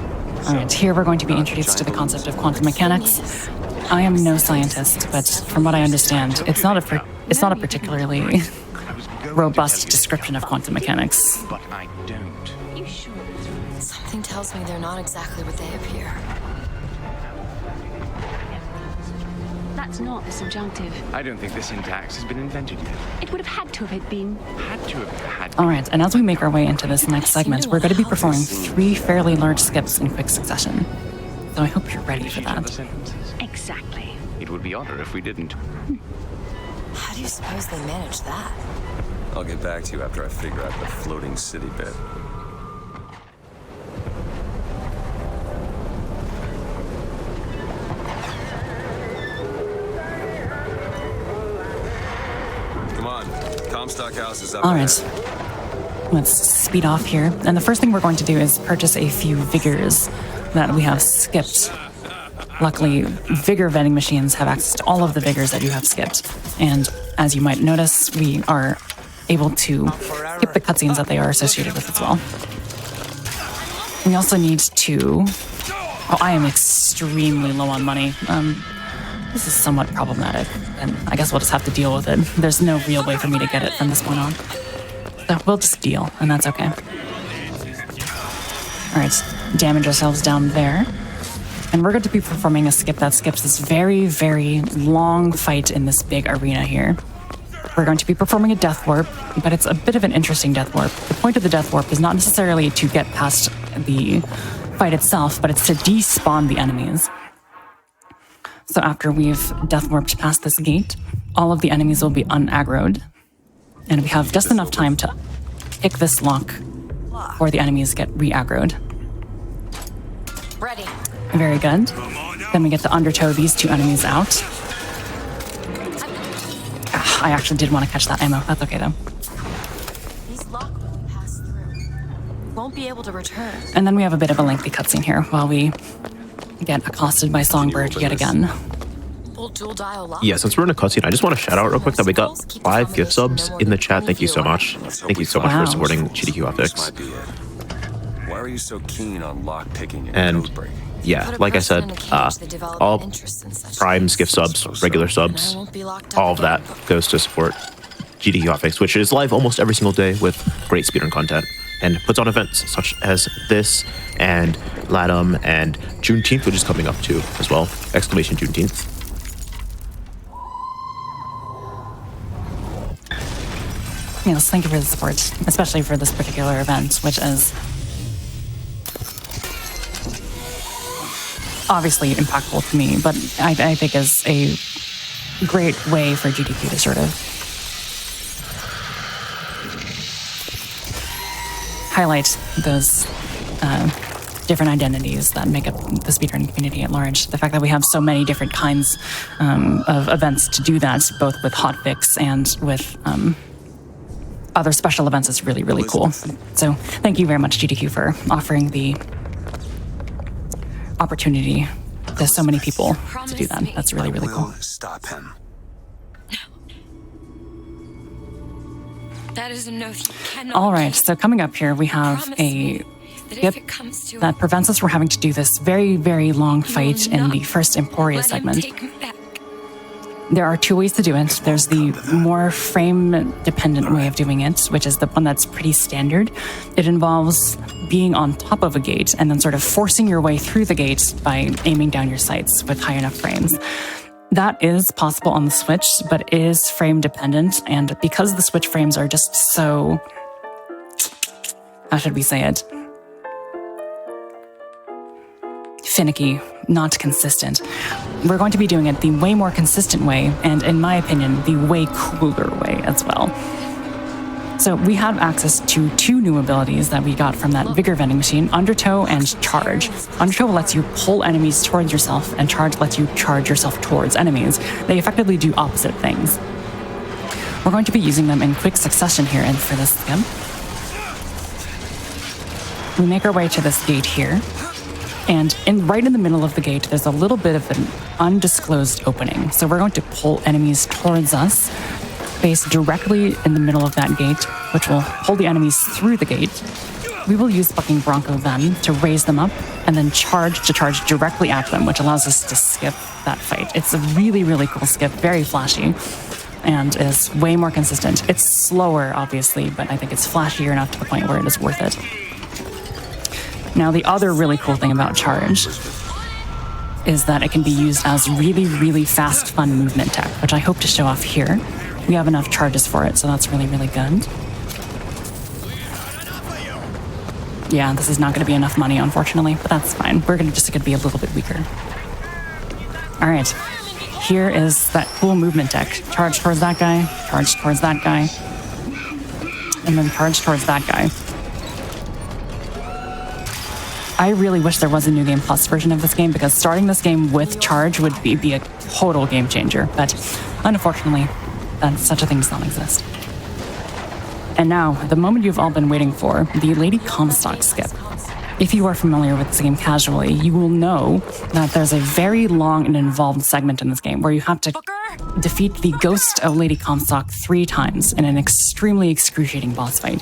All right, here we're going to be introduced to the concept of quantum mechanics. I am no scientist, but from what I understand, it's not a particularly robust description of quantum mechanics. But I don't. You sure? Something tells me they're not exactly what they appear. That's not the subjunctive. I don't think the syntax has been invented yet. It would have had to have been. Had to have had. All right, and as we make our way into this next segment, we're going to be performing 3 fairly large skips in quick succession. So I hope you're ready for Each other that. sentences. Exactly. It would be odder if we didn't. How do you suppose they manage that? I'll get back to you after I figure out the floating city bit. Come on, Comstock House is up All ahead. right, let's speed off here. And the first thing we're going to do is purchase a few vigors that we have skipped. Luckily, vigor vending machines have access to all of the vigors that you have skipped. And as you might notice, we are able to skip the cutscenes that they are associated with as well. We also need to... Oh, I am extremely low on money. This is somewhat problematic, and I guess we'll just have to deal with it. There's no real way for me to get it from this point on. So we'll just deal, and that's okay. All right, damage ourselves down there. And we're going to be performing a skip that skips this very, very long fight in this big arena here. We're going to be performing a death warp, but it's a bit of an interesting death warp. The point of the death warp is not necessarily to get past the fight itself, but it's to despawn the enemies. So after we've death warped past this gate, all of the enemies will be unaggroed, and we have just enough time to pick this lock before the enemies get re-aggroed. Ready. Very good. Then we get to undertow these two enemies out. I actually did want to catch that ammo. That's okay though. These lock will pass through. Won't be able to return. And then we have a bit of a lengthy cutscene here while we get accosted by Songbird yet again. Full dual dial lock. Yeah, since we're in a cutscene, I just want to shout out real quick that we got 5 gift subs in the chat. Thank you so much. Thank you so much Wow. for supporting GDQ This Hotfix. might be it. Why are you so keen on lock picking and And code breaking? yeah, Put a like I person said, in a cage that developed all interests in such primes, things. gift subs, regular subs, And I won't be locked up all of that again. goes to support GDQ Hotfix, which is live almost every single day with great speedrun content, and puts on events such as this and LATAM and Juneteenth, which is coming up too as well. Exclamation Juneteenth. Yes, thank you for the support, especially for this particular event, which is obviously impactful to me, but I think is a great way for GDQ to sort of highlight those different identities that make up the speedrunning community at large. The fact that we have so many different kinds of events to do that, both with Hotfix and with other special events, is really, really cool. So thank you very much, GDQ, for offering the opportunity to so many people to do that. That's really, really cool. Will stop him. That is an oath you cannot All right, keep. so coming up here, we have Promise a me that if skip it comes to that prevents us from having to do this very, very long it, you fight will in the not first Emporia let him segment. take me back. There are two ways to do it. There's the more frame-dependent way of doing it, which is the one that's pretty standard. It involves being on top of a gate and then sort of forcing your way through the gate by aiming down your sights with high enough frames. That is possible on the Switch, but it is frame-dependent, and because the Switch frames are just so... how should we say it? Finicky, not consistent. We're going to be doing it the way more consistent way, and in my opinion, the way cooler way as well. So we have access to 2 new abilities that we got from that Vigor vending machine, Undertow and Charge. Undertow lets you pull enemies towards yourself, and Charge lets you charge yourself towards enemies. They effectively do opposite things. We're going to be using them in quick succession here and for this skip. We make our way to this gate here. And right in the middle of the gate, there's a little bit of an undisclosed opening. So we're going to pull enemies towards us, face directly in the middle of that gate, which will pull the enemies through the gate. We will use Bucking Bronco then to raise them up, and then charge to charge directly at them, which allows us to skip that fight. It's a really, really cool skip, very flashy, and is way more consistent. It's slower, obviously, but I think it's flashier enough to the point where it is worth it. Now, the other really cool thing about Charge is that it can be used as really, really fast, fun movement tech, which I hope to show off here. We have enough charges for it, so that's really, really good. Yeah, this is not going to be enough money, unfortunately, but that's fine. We're just going to be a little bit weaker. All right, here is that cool movement tech. Charge towards that guy, charge towards that guy, and then charge towards that guy. I really wish there was a New Game Plus version of this game, because starting this game with Charge would be a total game changer, but unfortunately, such a thing does not exist. And now, the moment you've all been waiting for, the Lady Comstock skip. If you are familiar with this game casually, you will know that there's a very long and involved segment in this game where you have to defeat the ghost of Lady Comstock 3 times in an extremely excruciating boss fight.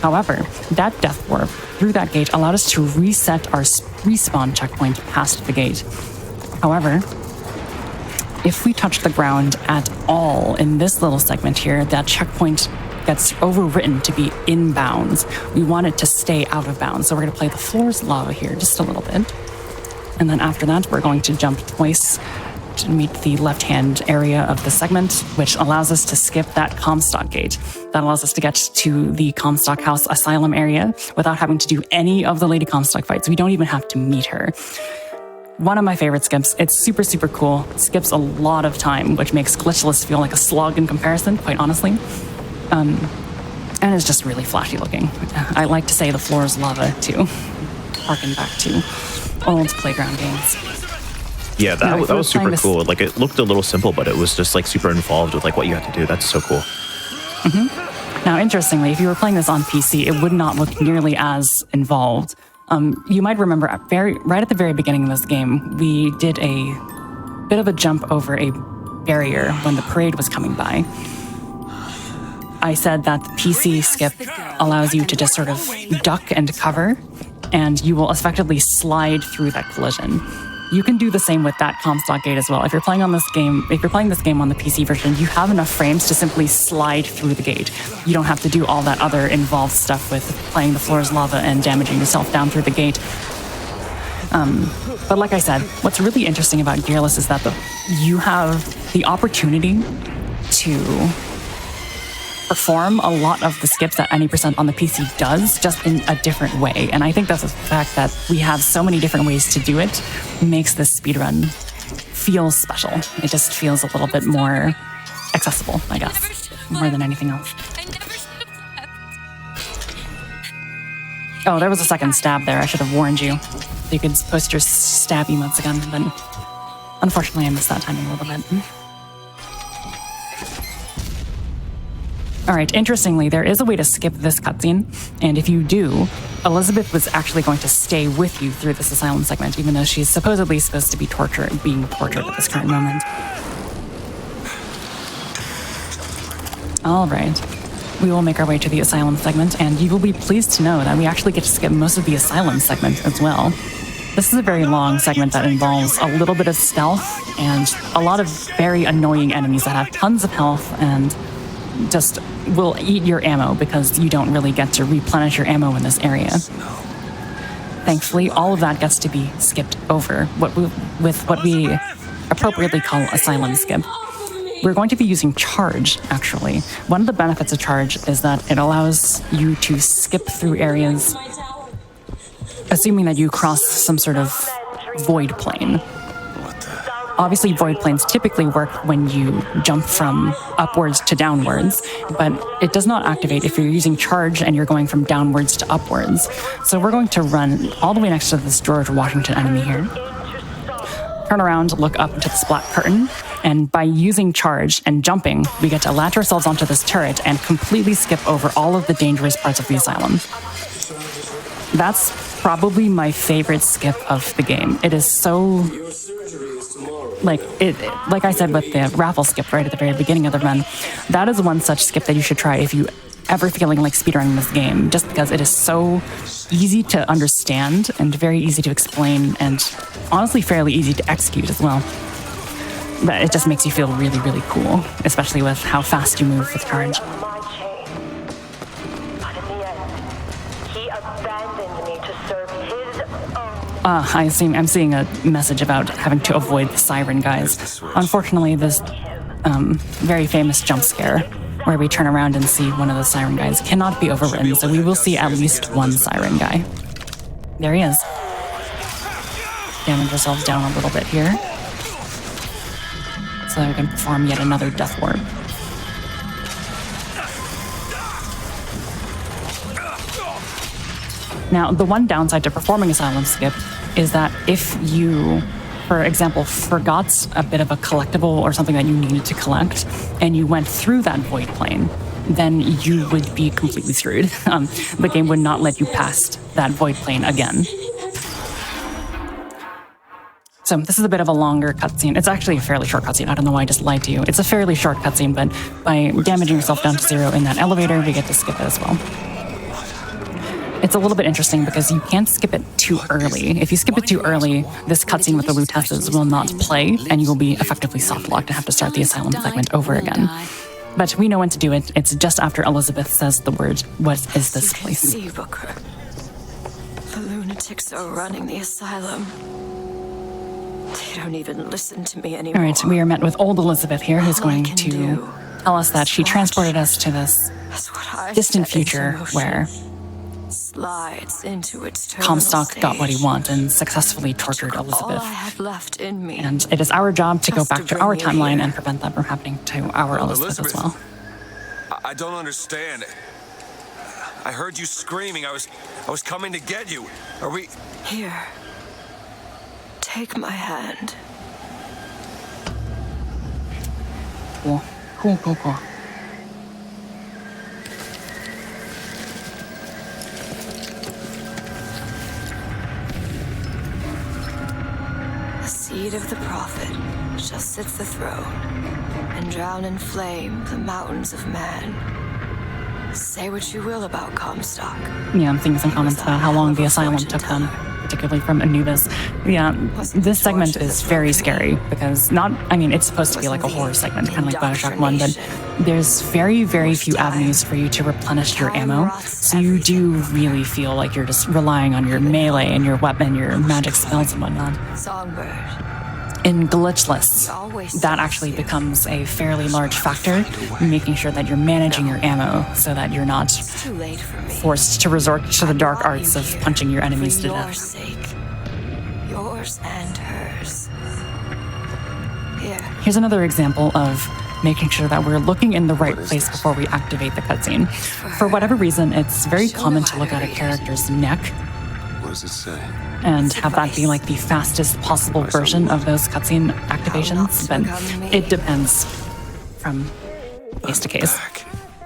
However, that death warp through that gate allowed us to reset our respawn checkpoint past the gate. However, if we touch the ground at all in this little segment here, that checkpoint gets overwritten to be in bounds. We want it to stay out of bounds, so we're going to play the floor's lava here just a little bit. And then after that, we're going to jump twice to meet the left-hand area of the segment, which allows us to skip that Comstock gate. That allows us to get to the Comstock House Asylum area without having to do any of the Lady Comstock fights. We don't even have to meet her. One of my favorite skips. It's super, super cool. It skips a lot of time, which makes Glitchless feel like a slog in comparison, quite honestly. And it's just really flashy looking. I like to say the floor is lava, too. Harking back to old playground games. Yeah, that was super cool. Like, it looked a little simple, but it was just like super involved with like what you had to do. That's so cool. Now, interestingly, if you were playing this on PC, it would not look nearly as involved. You might remember right at the very beginning of this game, we did a bit of a jump over a barrier when the parade was coming by. I said that the PC skip allows you to just sort of duck and cover, and you will effectively slide through that collision. You can do the same with that Comstock gate as well. If you're playing this game on the PC version, you have enough frames to simply slide through the gate. You don't have to do all that other involved stuff with playing the floor is lava and damaging yourself down through the gate. But like I said, what's really interesting about Gearless is that you have the opportunity to perform a lot of the skips that any percent on the PC does, just in a different way. And I think that's the fact that we have so many different ways to do it makes this speedrun feel special. It just feels a little bit more accessible, I guess, more than anything else. Oh, there was a second stab there. I should have warned you. You could post your stab emotes again, but unfortunately I missed that timing a little bit. All right, interestingly, there is a way to skip this cutscene, and if you do, Elizabeth was actually going to stay with you through this asylum segment, even though she's supposedly supposed to be being tortured at this current moment. All right, we will make our way to the asylum segment, and you will be pleased to know that we actually get to skip most of the asylum segment as well. This is a very long segment that involves a little bit of stealth and a lot of very annoying enemies that have tons of health and just will eat your ammo because you don't really get to replenish your ammo in this area. Thankfully, all of that gets to be skipped over with what we appropriately call asylum skip. We're going to be using charge, actually. One of the benefits of charge is that it allows you to skip through areas, assuming that you cross some sort of void plane. Obviously, void planes typically work when you jump from upwards to downwards, but it does not activate if you're using charge and you're going from downwards to upwards. So we're going to run all the way next to this George Washington enemy here. Turn around, look up into the splat curtain, and by using charge and jumping, we get to latch ourselves onto this turret and completely skip over all of the dangerous parts of the asylum. That's probably my favorite skip of the game. It is so... Like I said with the raffle skip right at the very beginning of the run, that is one such skip that you should try if you ever feeling like speedrunning this game, just because it is so easy to understand and very easy to explain and honestly fairly easy to execute as well. But it just makes you feel really, really cool, especially with how fast you move with charge. I'm seeing a message about having to avoid the siren guys. Unfortunately, this very famous jump scare where we turn around and see one of the siren guys cannot be overridden, so we will see at least one siren guy. There he is. Damage ourselves down a little bit here, so that we can perform yet another death warp. Now, the one downside to performing Asylum Skip is that if you, for example, forgot a bit of a collectible or something that you needed to collect, and you went through that void plane, then you would be completely screwed. The game would not let you past that void plane again. So this is a bit of a longer cutscene. It's actually a fairly short cutscene. I don't know why I just lied to you. It's a fairly short cutscene, but by damaging yourself down to 0 in that elevator, we get to skip it as well. It's a little bit interesting because you can't skip it too early. If you skip it too early, this cutscene with the Lutesses will not play, and you will be effectively soft-locked and have to start the Asylum segment over again. But we know when to do it. It's just after Elizabeth says the word, "What is this place?" See, Booker. The lunatics are running the asylum. They don't even listen to me anymore. All right, we are met with old Elizabeth here, who's All I going can to do tell us that she is transported watch. us to this That's what I distant set into future motion. where Slides into its terminal Comstock got what he stage. wanted and successfully tortured All Elizabeth. I had left in me. And it is our job to go Just to back to bring our you timeline here. and prevent that from happening to our Elizabeth as well. I don't understand. I heard you screaming. I was coming to get you. Are we... Here. Take my hand. Cool. The seed of the prophet shall sit the throne and drown in flame the mountains of man. Say what you will about Comstock. Yeah, I'm seeing some comments about how long the asylum took them, particularly from Anubis. Yeah, this segment is very scary because it's supposed to be like a horror segment, kind of like BioShock 1, but there's very, very few avenues for you to replenish your ammo. So you do really feel like you're just relying on your melee and your weapon, your magic spells and whatnot. Songbird. In glitchless, that actually becomes a fairly large factor, making sure that you're managing your ammo so that you're not Too late for me. forced to resort to the dark arts of punching your enemies For to your death. sake. Yours and hers. Here. Here's another example of making sure that we're looking in the right place before we activate the cutscene. For whatever reason, it's very common to look at a character's neck What does it say? and have that be like the fastest possible version of those cutscene activations, but it depends from case to case.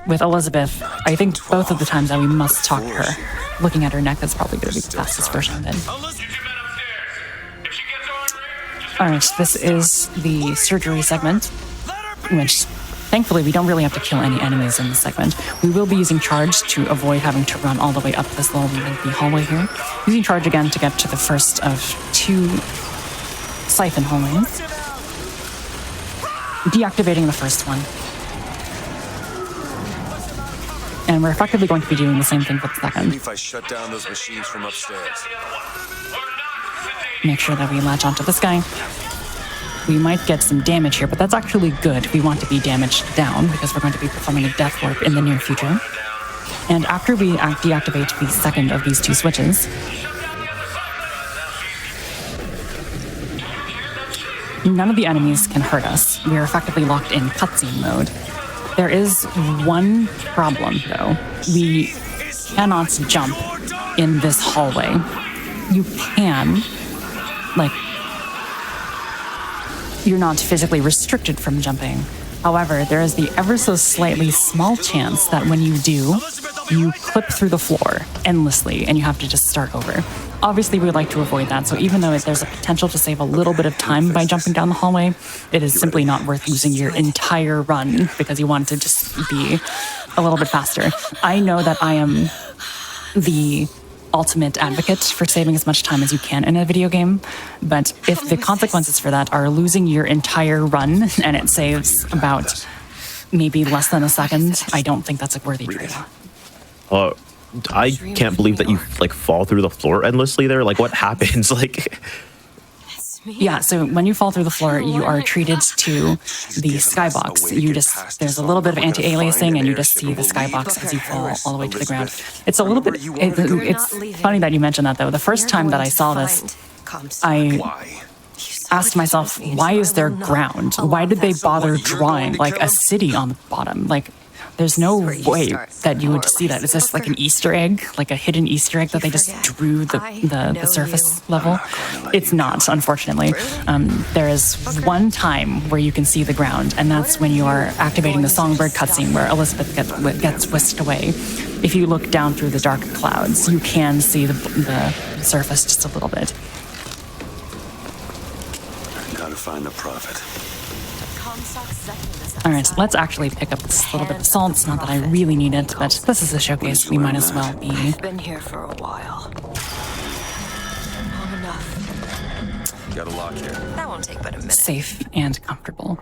With Elizabeth, I think both of the times that we must talk to her, looking at her neck is probably going to be the fastest version of it. Alright, this is the surgery segment, which thankfully we don't really have to kill any enemies in this segment. We will be using charge to avoid having to run all the way up this little lengthy hallway here. Using charge again to get to the first of two siphon hallways. Deactivating the first one. And we're effectively going to be doing the same thing for the second. If I shut down those machines from upstairs. Make sure that we latch onto this guy. We might get some damage here, but that's actually good. We want to be damaged down because we're going to be performing a death warp in the near future. And after we deactivate the second of these two switches, none of the enemies can hurt us. We are effectively locked in cutscene mode. There is one problem, though. We cannot jump in this hallway. You can, you're not physically restricted from jumping. However, there is the ever so slightly small chance that when you do, you clip through the floor endlessly and you have to just start over. Obviously, we would like to avoid that, so even though there's a potential to save a little bit of time by jumping down the hallway, it is simply not worth losing your entire run because you want to just be a little bit faster. I know that I am the ultimate advocate for saving as much time as you can in a video game, but if the consequences for that are losing your entire run and it saves about maybe less than a second, I don't think that's a worthy trade-off. I can't believe that you fall through the floor endlessly there. Like, what happens? Yeah, so when you fall through the floor, you are treated to the skybox. There's a little bit of anti-aliasing and you just see the skybox as you fall all the way to the ground. It's a little bit, it's funny that you mentioned that though. The first time that I saw this, I asked myself, why is there ground? Why did they bother drawing like a city on the bottom? There's no way that you would see that. Is this like an Easter egg, like a hidden Easter egg that they just drew the surface level? It's not, unfortunately. There is one time where you can see the ground, and that's when you are activating the Songbird cutscene where Elizabeth gets whisked away. If you look down through the dark clouds, you can see the surface just a little bit. Gotta find the prophet. Alright, let's actually pick up this little bit of salt. It's not that I really need it, but this is a showcase. We might as well be... I've been here for a while. Long enough. Got a lock here. That won't take but a minute. safe and comfortable.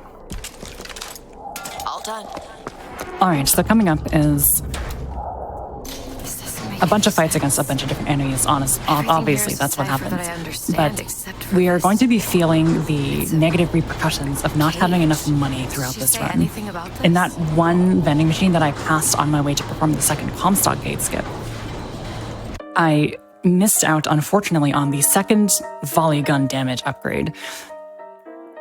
All done. Alright, so coming up is a bunch of fights against a bunch of different enemies. Obviously, that's what happened. But we are going to be feeling the negative repercussions of not having enough money throughout this run. In that one vending machine that I passed on my way to perform the second Comstock Gate skip, I missed out, unfortunately, on the second volley gun damage upgrade.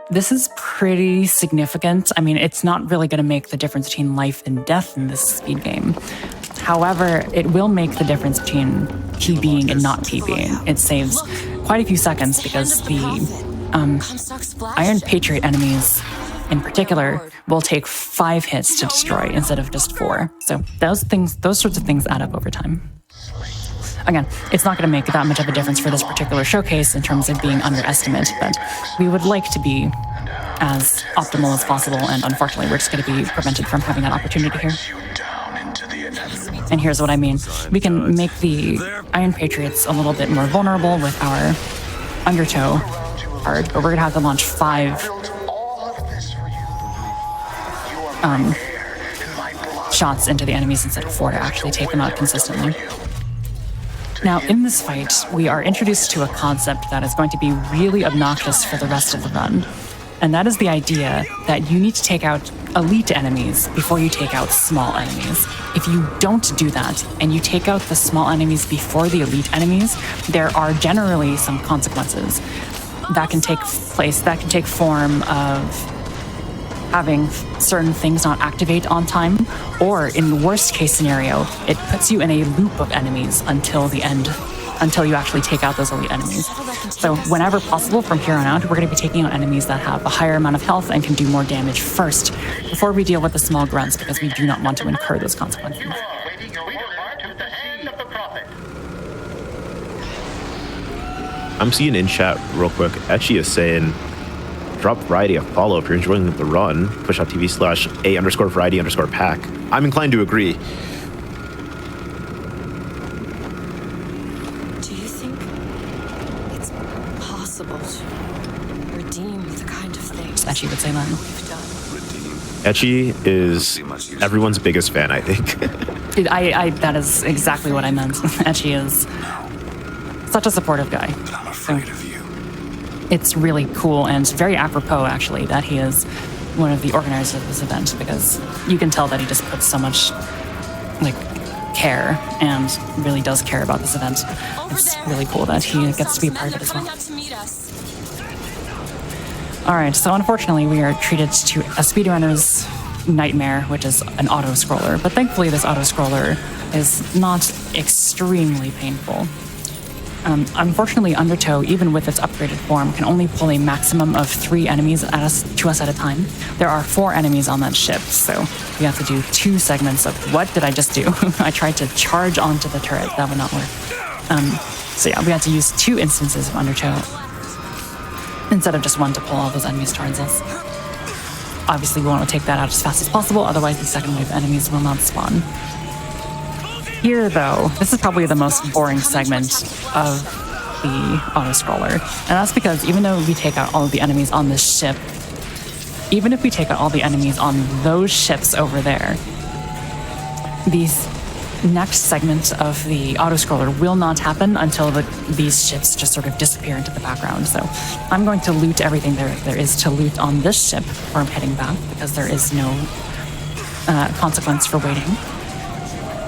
This is pretty significant. I mean, it's not really going to make the difference between life and death in this speed game. However, it will make the difference between PBing and not PBing. It saves quite a few seconds because the Iron Patriot enemies in particular will take 5 hits to destroy instead of just 4. So those sorts of things add up over time. Again, it's not going to make that much of a difference for this particular showcase in terms of being underestimate, but we would like to be as optimal as possible, and unfortunately we're just going to be prevented from having that opportunity here. And here's what I mean. We can make the Iron Patriots a little bit more vulnerable with our Undertow card, but we're going to have to launch 5 shots into the enemies instead of 4 to actually take them out consistently. Now, in this fight, we are introduced to a concept that is going to be really obnoxious for the rest of the run. And that is the idea that you need to take out elite enemies before you take out small enemies. If you don't do that, and you take out the small enemies before the elite enemies, there are generally some consequences that can take place, that can take form of having certain things not activate on time, or in the worst case scenario, it puts you in a loop of enemies until the end, until you actually take out those elite enemies. So whenever possible from here on out, we're going to be taking out enemies that have a higher amount of health and can do more damage first, before we deal with the small grunts, because we do not want to incur those consequences. I'm seeing in chat real quick, Etchy is saying, drop variety a follow if you're enjoying the run. Push.tv/a_variety_pack. I'm inclined to agree. Do you think it's possible to redeem the kind of things Etchy would say that. we've done? Etchy is everyone's biggest fan, I think. That is exactly what I meant. Etchy is such a supportive guy. But I'm afraid of you. It's really cool and very apropos, actually, that he is one of the organizers of this event, because you can tell that he just puts so much care and really does care about this event. It's really cool that he gets to be a part of it as well. Alright, so unfortunately we are treated to a speedrunner's nightmare, which is an auto-scroller, but thankfully this auto-scroller is not extremely painful. Unfortunately, Undertow, even with its upgraded form, can only pull a maximum of 3 enemies to us at a time. There are 4 enemies on that ship, so we have to do 2 segments of what did I just do? I tried to charge onto the turret. That would not work. So yeah, we had to use 2 instances of Undertow instead of just 1 to pull all those enemies towards us. Obviously, we want to take that out as fast as possible, otherwise the second wave of enemies will not spawn. Here, though, this is probably the most boring segment of the auto-scroller. And that's because even though we take out all of the enemies on this ship, even if we take out all the enemies on those ships over there, these next segment of the auto-scroller will not happen until these ships just sort of disappear into the background. So I'm going to loot everything there is to loot on this ship before I'm heading back, because there is no consequence for waiting.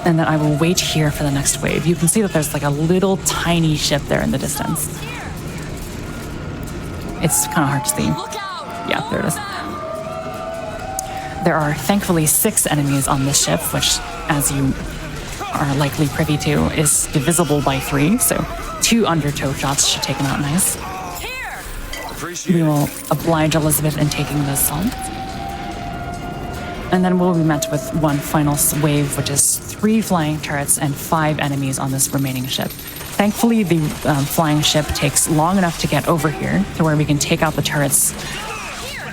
And then I will wait here for the next wave. You can see that there's a little tiny ship there in the distance. It's kind of hard to see. Yeah, there it is. There are thankfully 6 enemies on this ship, which, as you are likely privy to, is divisible by 3, so 2 Undertow shots should take them out nice. We will oblige Elizabeth in taking the assault. And then we'll be met with one final wave, which is 3 flying turrets and 5 enemies on this remaining ship. Thankfully, the flying ship takes long enough to get over here to where we can take out the turrets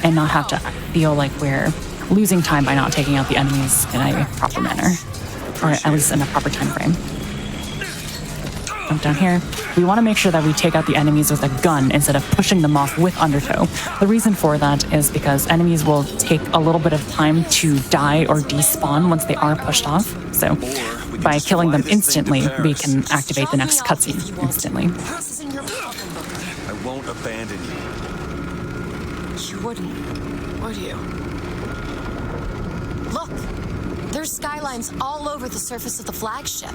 and not have to feel like we're losing time by not taking out the enemies in a proper manner, or at least in a proper time frame. Jump down here. We want to make sure that we take out the enemies with a gun instead of pushing them off with Undertow. The reason for that is because enemies will take a little bit of time to die or despawn once they are pushed off. So by killing them instantly, we can activate the next cutscene instantly. This is in your pocketbook. I won't abandon you. You wouldn't, would you? Look, there's skylines all over the surface of the flagship.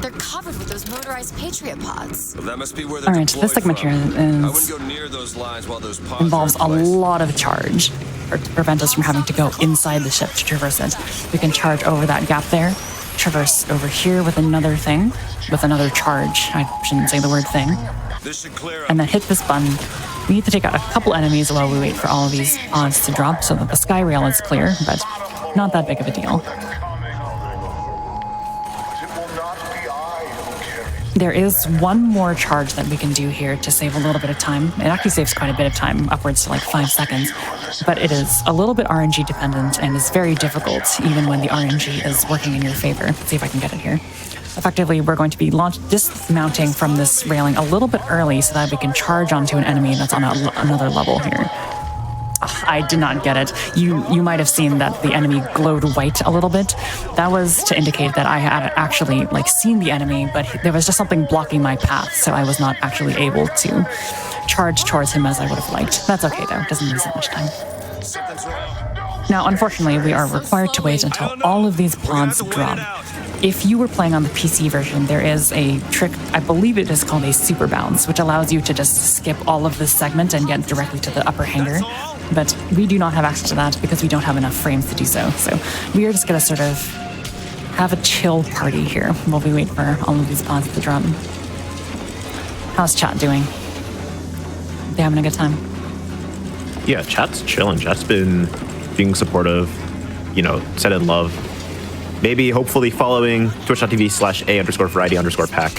They're covered with those motorized Patriot pods. Well, that must be where they're All right, this segment here I wouldn't is, go near those lines while those pods involves are a in place. lot of charge to prevent us from having to go inside the ship to traverse it. We can charge over that gap there, traverse over here with another thing, with another charge. I shouldn't say the word thing. This should clear up. And then hit this button. We need to take out a couple enemies while we wait for all of these pods to drop so that the sky rail is clear, but not that big of a deal. There is one more charge that we can do here to save a little bit of time. It actually saves quite a bit of time, upwards to like 5 seconds, but it is a little bit RNG dependent and is very difficult even when the RNG is working in your favor. Let's see if I can get it here. Effectively, we're going to be dismounting from this railing a little bit early so that we can charge onto an enemy that's on another level here. I did not get it. You might have seen that the enemy glowed white a little bit. That was to indicate that I had actually seen the enemy, but there was just something blocking my path, so I was not actually able to charge towards him as I would have liked. That's okay though, it doesn't use that much time. Now, unfortunately, we are required to wait until all of these pods drop. If you were playing on the PC version, there is a trick, I believe it is called a super bounce, which allows you to just skip all of this segment and get directly to the upper hangar. But we do not have access to that because we don't have enough frames to do so. So we are just going to sort of have a chill party here while we wait for all of these pods to drop. How's chat doing? They having a good time? Yeah, chat's chilling. Chat's been being supportive, said in love. Maybe, hopefully, following twitch.tv/a_variety_pack.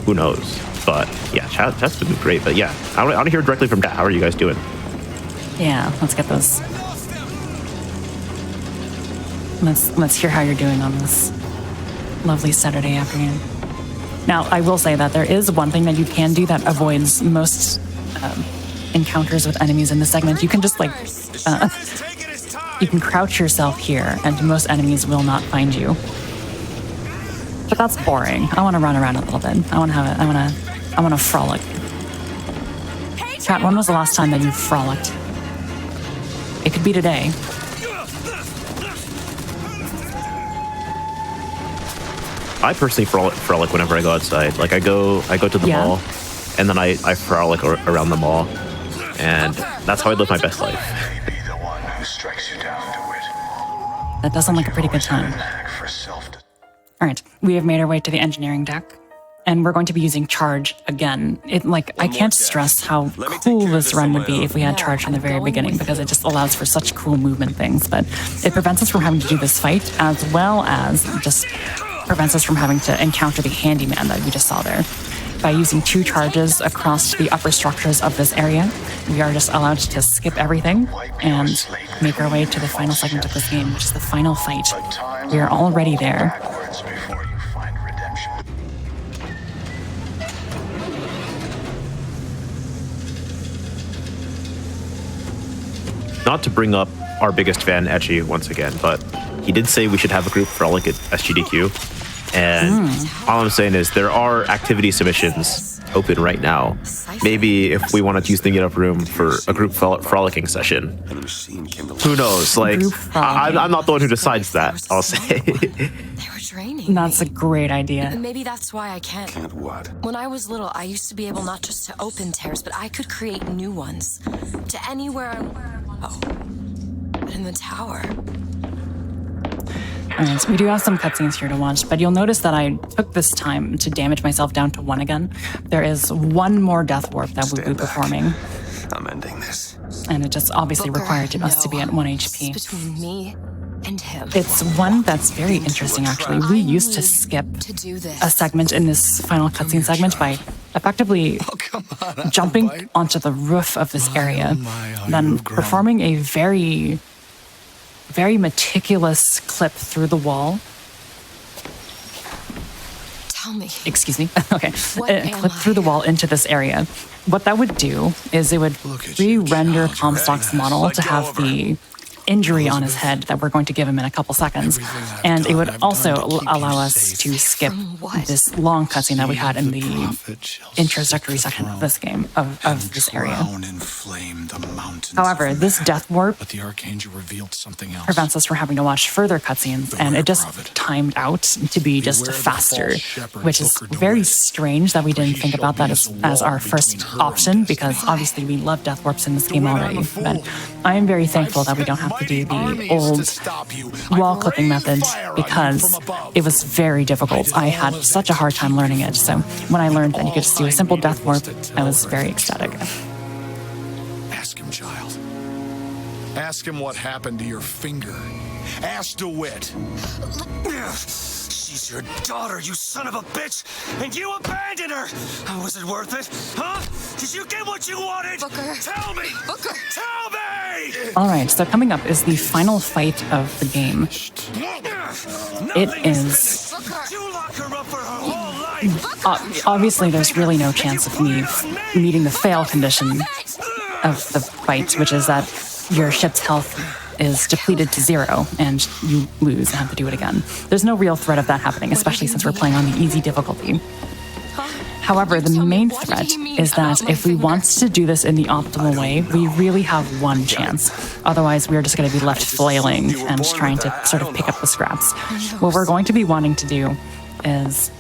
Who knows? But yeah, chat's been great. But yeah, I want to hear directly from chat. How are you guys doing? Yeah, let's get those. Let's hear how you're doing on this lovely Saturday afternoon. Now, I will say that there is one thing that you can do that avoids most encounters with enemies in this segment. You can just you can crouch yourself here, and most enemies will not find you. But that's boring. I want to run around a little bit. I want to frolic. Chat, when was the last time that you frolicked? It could be today. I personally frolic whenever I go outside. Like I go to the mall, and then I frolic around the mall, and that's how I live my best life. That does sound like a pretty good time. All right, we have made our way to the engineering deck, and we're going to be using charge again. I can't stress how cool this run would be if we had charge from the very beginning, because it just allows for such cool movement things. But it prevents us from having to do this fight, as well as just prevents us from having to encounter the handyman that we just saw there. By using 2 charges across the upper structures of this area, we are just allowed to skip everything and make our way to the final segment of this game, which is the final fight. We are already there. Not to bring up our biggest fan, Etchy, once again, but he did say we should have a group frolic at SGDQ. And all I'm saying is there are activity submissions open right now. Maybe if we wanted to use the Get Up room for a group frolicking session. Who knows? I'm not the one who decides that, I'll say. They were draining. That's a great idea. Maybe that's why I can't. Can't what? When I was little, I used to be able not just to open tears, but I could create new ones. To anywhere I but in the tower. Alright, so we do have some cutscenes here to watch, but you'll notice that I took this time to damage myself down to 1 again. There is one more death warp that we'll be performing. I'm ending this. And it just obviously Booker, required us to be at 1 HP. It's between me and him. It's one that's very interesting, actually. We used to skip To do this. a segment in this final cutscene segment by effectively jumping onto the roof of this area, then performing a very, very meticulous clip through the wall. Tell me. Excuse me. Okay. What A am clip through the I? wall into this area. What that would do is it would re-render Comstock's model to have the injury on his head that we're going to give him in a couple seconds. And it would also allow us to skip this long cutscene that we had in the introductory section of this game, of this area. However, this death warp prevents us from having to watch further cutscenes, and it just timed out to be just faster, which is very strange that we didn't think about that as our first option, because obviously we love death warps in this game already. But I am very thankful that we don't have to do the old wall clicking method, because it was very difficult. I had such a hard time learning it. So when I learned that you could just do a simple death warp, I was very ecstatic. Ask him, child. Ask him what happened to your finger. Ask DeWitt. She's your daughter, you son of a bitch, and you abandoned her! Was it worth it? Huh? Did you get what you wanted? Booker. Tell me! Booker! Tell me! Alright, so coming up is the final fight of the game. It is... You lock her up for her whole life! Obviously, there's really no chance of me meeting the fail condition of the fight, which is that your ship's health is depleted to 0 and you lose and have to do it again. There's no real threat of that happening, especially since we're playing on the easy difficulty. However, the main threat is that if we want to do this in the optimal way, we really have one chance. Otherwise, we're just going to be left flailing and trying to sort of pick up the scraps. What we're going to be wanting to do is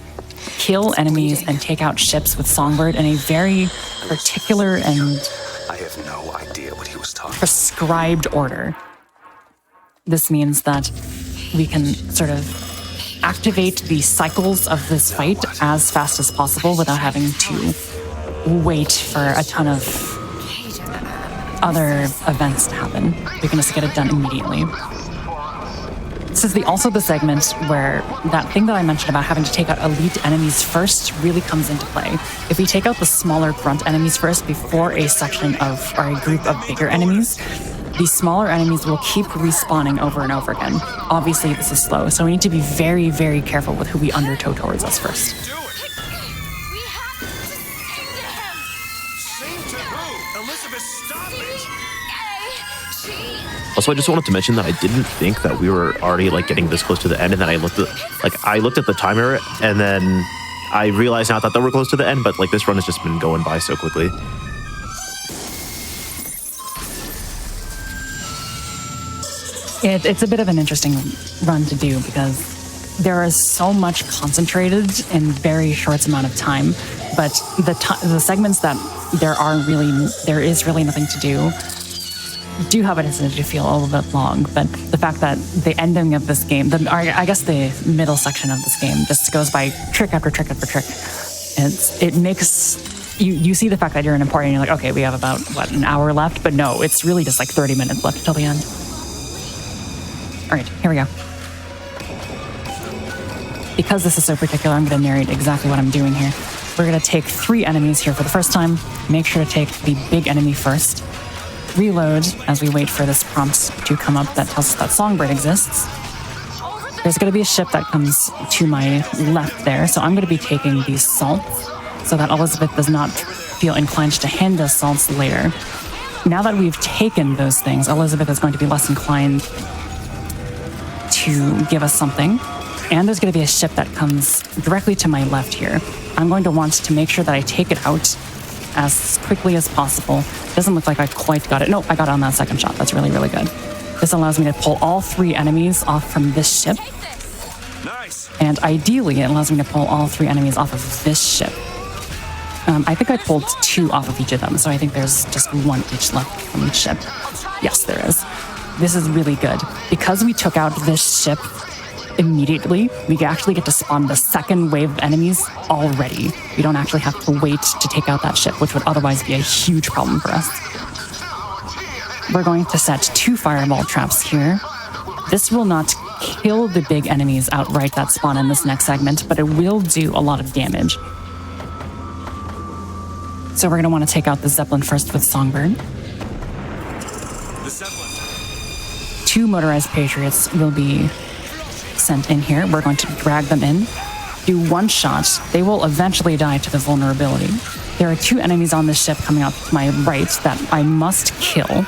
kill enemies and take out ships with Songbird in a very particular and I have no idea what he was talking about. prescribed order. This means that we can sort of activate the cycles of this fight as fast as possible without having to wait for a ton of other events to happen. We can just get it done immediately. This is also the segment where that thing that I mentioned about having to take out elite enemies first really comes into play. If we take out the smaller grunt enemies first before a section of or a group of bigger enemies, these smaller enemies will keep respawning over and over again. Obviously, this is slow, so we need to be very, very careful with who we undertow towards us first. We have to sing to him. Sing to who? Elizabeth, stop it! Also, I just wanted to mention that I didn't think that we were already like getting this close to the end, and then I looked at the timer, and then I realized now that we're close to the end, but like this run has just been going by so quickly. It's a bit of an interesting run to do because there is so much concentrated in very short amount of time, but the segments that there is really nothing to do have a tendency to feel a little bit long. But the fact that the ending of this game, I guess the middle section of this game, just goes by trick after trick after trick. It makes you see the fact that you're in a party and you're like, okay, we have about an hour left, but no, it's really just like 30 minutes left till the end. All right, here we go. Because this is so particular, I'm going to narrate exactly what I'm doing here. We're going to take 3 enemies here for the first time. Make sure to take the big enemy first. Reload as we wait for this prompt to come up that tells us that Songbird exists. There's going to be a ship that comes to my left there, so I'm going to be taking these salts so that Elizabeth does not feel inclined to hand us salts later. Now that we've taken those things, Elizabeth is going to be less inclined to give us something. And there's going to be a ship that comes directly to my left here. I'm going to want to make sure that I take it out as quickly as possible. It doesn't look like I quite got it. No, I got it on that second shot. That's really, really good. This allows me to pull all 3 enemies off from this ship. Nice. And ideally, it allows me to pull all 3 enemies off of this ship. I think I pulled 2 off of each of them, so I think there's just 1 each left from each ship. Yes, there is. This is really good. Because we took out this ship immediately, we actually get to spawn the second wave of enemies already. We don't actually have to wait to take out that ship, which would otherwise be a huge problem for us. We're going to set 2 fireball traps here. This will not kill the big enemies outright that spawn in this next segment, but it will do a lot of damage. So we're going to want to take out the Zeppelin first with Songbird. The Zeppelin. 2 motorized Patriots will be sent in here. We're going to drag them in, do 1 shot. They will eventually die to the vulnerability. There are 2 enemies on this ship coming up to my right that I must kill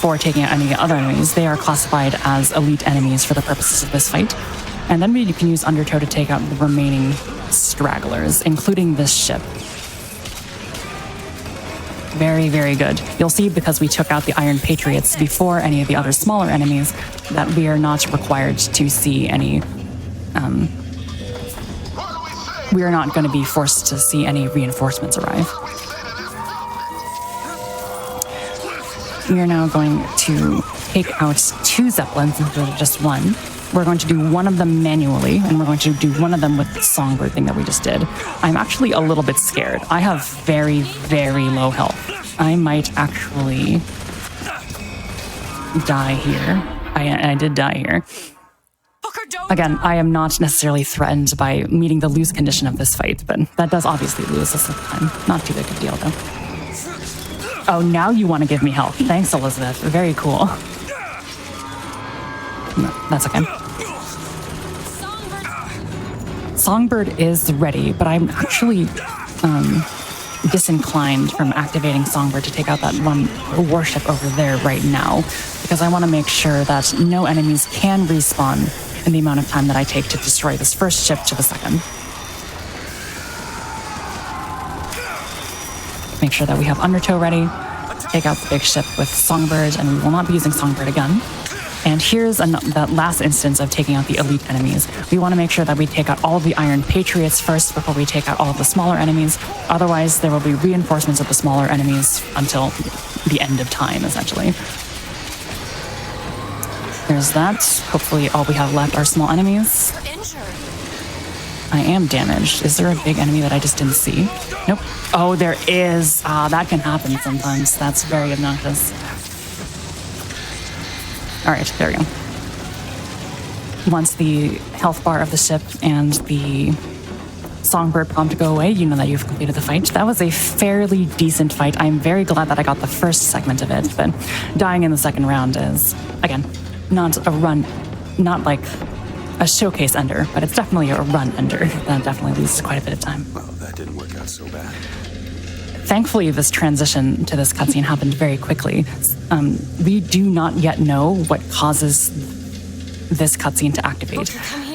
before taking out any other enemies, they are classified as elite enemies for the purposes of this fight. And then we can use Undertow to take out the remaining stragglers, including this ship. Very, very good. You'll see because we took out the Iron Patriots before any of the other smaller enemies that we are not required to see any... we are not going to be forced to see any reinforcements arrive. We are now going to take out 2 Zeppelins instead of just 1. We're going to do one of them manually, and we're going to do one of them with the Songbird thing that we just did. I'm actually a little bit scared. I have very, very low health. I might actually die here. I did die here. Again, I am not necessarily threatened by meeting the lose condition of this fight, but that does obviously lose us at the time. Not too big of a deal, though. Oh, now you want to give me health. Thanks, Elizabeth. Very cool. No, that's okay. Songbird is ready, but I'm actually disinclined from activating Songbird to take out that one warship over there right now, because I want to make sure that no enemies can respawn in the amount of time that I take to destroy this first ship to the second. Make sure that we have Undertow ready, take out the big ship with Songbird, and we will not be using Songbird again. And here's that last instance of taking out the elite enemies. We want to make sure that we take out all of the Iron Patriots first before we take out all of the smaller enemies. Otherwise, there will be reinforcements of the smaller enemies until the end of time, essentially. There's that. Hopefully all we have left are small enemies. I am damaged. Is there a big enemy that I just didn't see? Nope. Oh, there is. That can happen sometimes. That's very obnoxious. All right, there we go. Once the health bar of the ship and the Songbird prompt go away, you know that you've completed the fight. That was a fairly decent fight. I'm very glad that I got the first segment of it, but dying in the second round is, again, not a run, not like a showcase ender, but it's definitely a run ender. That definitely loses quite a bit of time. Well, that didn't work out so bad. Thankfully, this transition to this cutscene happened very quickly. We do not yet know what causes this cutscene to activate.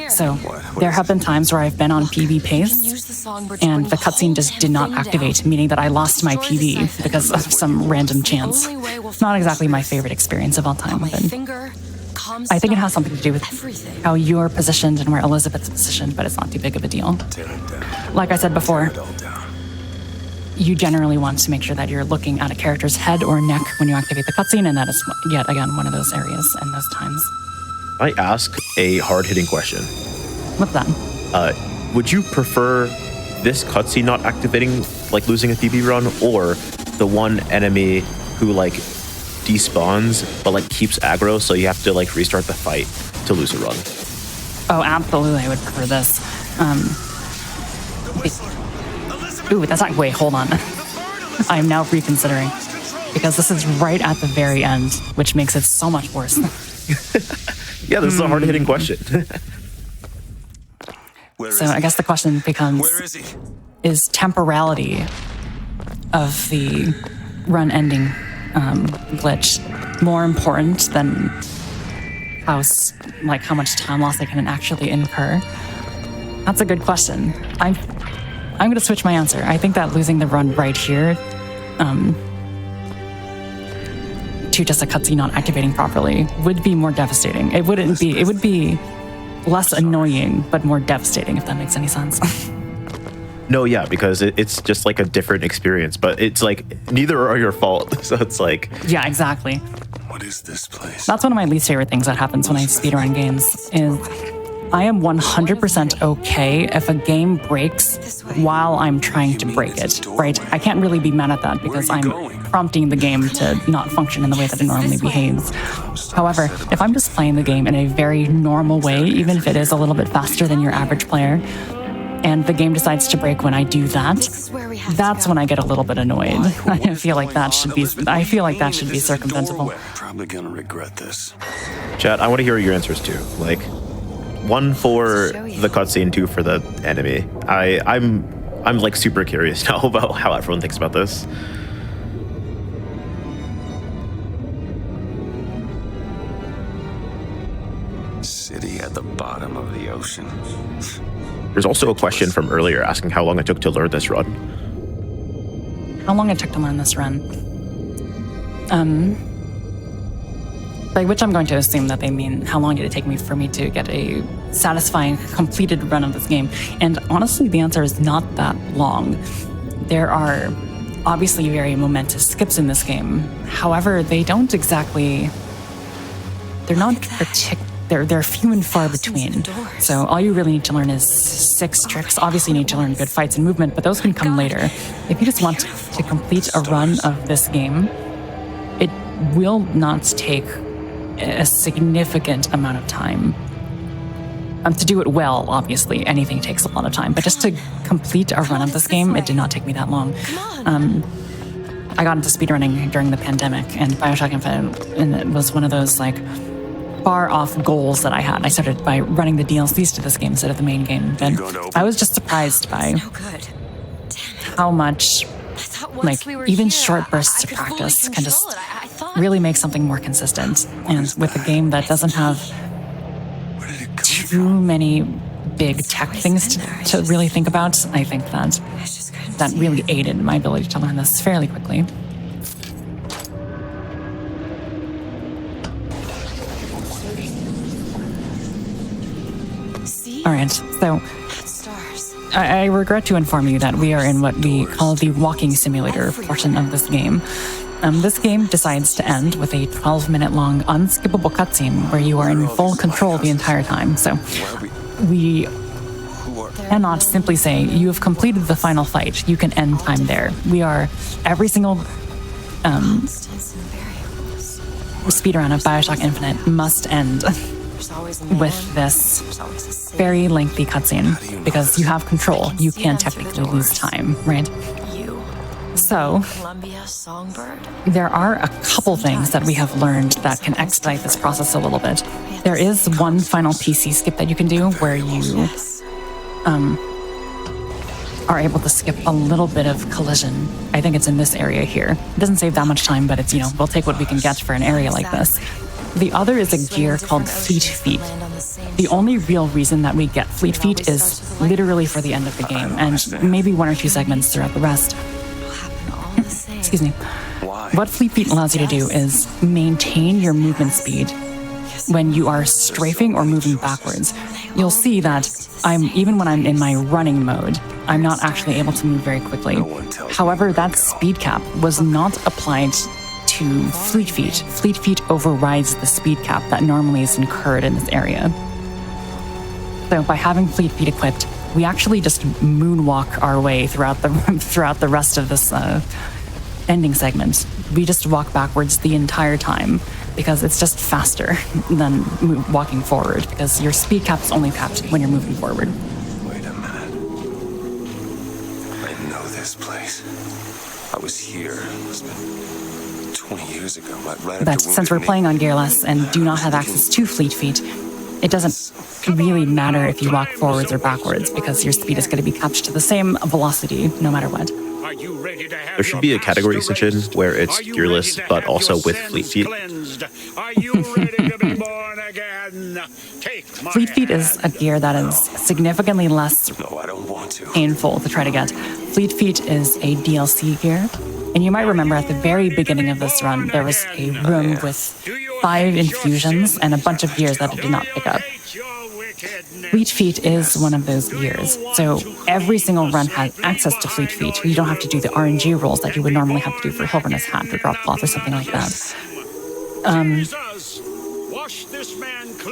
So there have been times where I've been on PB pace, and the cutscene just did not activate, meaning that I lost my PB because of some random chance. Not exactly my favorite experience of all time, but I think it has something to do with how you're positioned and where Elizabeth's positioned, but it's not too big of a deal. Like I said before, you generally want to make sure that you're looking at a character's head or neck when you activate the cutscene, and that is, yet again, one of those areas and those times. I ask a hard-hitting question. What's that? Would you prefer this cutscene not activating, like losing a PB run, or the one enemy who like despawns but like keeps aggro, so you have to like restart the fight to lose a run? Oh, absolutely, I would prefer this. Ooh, that's not, wait, hold on. I am now reconsidering, because this is right at the very end, which makes it so much worse. Yeah, this is a hard-hitting question. So I guess the question becomes, is temporality of the run ending glitch more important than how much time loss I can actually incur? That's a good question. I'm going to switch my answer. I think that losing the run right here to just a cutscene not activating properly would be more devastating. It would be less annoying, but more devastating, if that makes any sense. No, yeah, because it's just like a different experience, but it's like neither are your fault. So it's like, yeah, exactly. What is this place? That's one of my least favorite things that happens when I speedrun games is I am 100% okay if a game breaks while I'm trying to break it, right? I can't really be mad at that because I'm prompting the game to not function in the way that it normally behaves. However, if I'm just playing the game in a very normal way, even if it is a little bit faster than your average player, and the game decides to break when I do that, that's when I get a little bit annoyed. I feel like that should be circumventable. Probably gonna regret this. Chat, I want to hear your answers too. Like, 1 for the cutscene, 2 for the enemy. I'm like super curious now about how everyone thinks about this. Promotion. There's also a question from earlier asking how long it took to learn this run. How long it took to learn this run? By which I'm going to assume that they mean how long did it take me for me to get a satisfying, completed run of this game. And honestly, the answer is not that long. There are obviously very momentous skips in this game. However, they don't exactly... They're not they're few and far between. So all you really need to learn is 6 tricks. Obviously, you need to learn good fights and movement, but those can come later. If you just want to complete a run of this game, it will not take a significant amount of time. To do it well, obviously, anything takes a lot of time. But just to complete a run of this game, it did not take me that long. I got into speedrunning during the pandemic, and BioShock Infinite, and it was one of those, like, far-off goals that I had. I started by running the DLCs to this game instead of the main game. But I was just surprised by how much, like, even short bursts of practice can just really make something more consistent. And with a game that doesn't have too many big tech things to really think about, I think that really aided my ability to learn this fairly quickly. All right, so I regret to inform you that we are in what we call the walking simulator portion of this game. This game decides to end with a 12-minute long unskippable cutscene where you are in full control the entire time. So we cannot simply say you have completed the final fight. You can end time there. We are every single speedrun of BioShock Infinite must end with this very lengthy cutscene because you have control. You can technically lose time, right? So, there are a couple things that we have learned that can expedite this process a little bit. There is one final PC skip that you can do where you are able to skip a little bit of collision. I think it's in this area here. It doesn't save that much time, but it's, we'll take what we can get for an area like this. The other is a gear called Fleet Feet. The only real reason that we get Fleet Feet is literally for the end of the game, and maybe 1 or 2 segments throughout the rest. Excuse me. What Fleet Feet allows you to do is maintain your movement speed when you are strafing or moving backwards. You'll see that even when I'm in my running mode, I'm not actually able to move very quickly. However, that speed cap was not applied to Fleet Feet. Fleet Feet overrides the speed cap that normally is incurred in this area. So by having Fleet Feet equipped, we actually just moonwalk our way throughout the rest of this ending segment. We just walk backwards the entire time because it's just faster than walking forward because your speed cap is only capped when you're moving forward. Wait a minute. I know this place. I was here. It must have been 20 years ago. Right but since we're playing on Gearless and do not have access to Fleet Feet, it doesn't really matter if you walk forwards or backwards because your speed is going to be capped to the same velocity no matter what. There should be a category section where it's gearless, but also with Fleet Feet. Fleet Feet is a gear that is significantly less painful to try to get. Fleet Feet is a DLC gear, and you might remember at the very beginning of this run, there was a room with 5 infusions and a bunch of gears that it did not pick up. Fleet Feet is one of those gears, so every single run has access to Fleet Feet. You don't have to do the RNG rolls that you would normally have to do for Hilverner's Hat or Drop Cloth or something like that.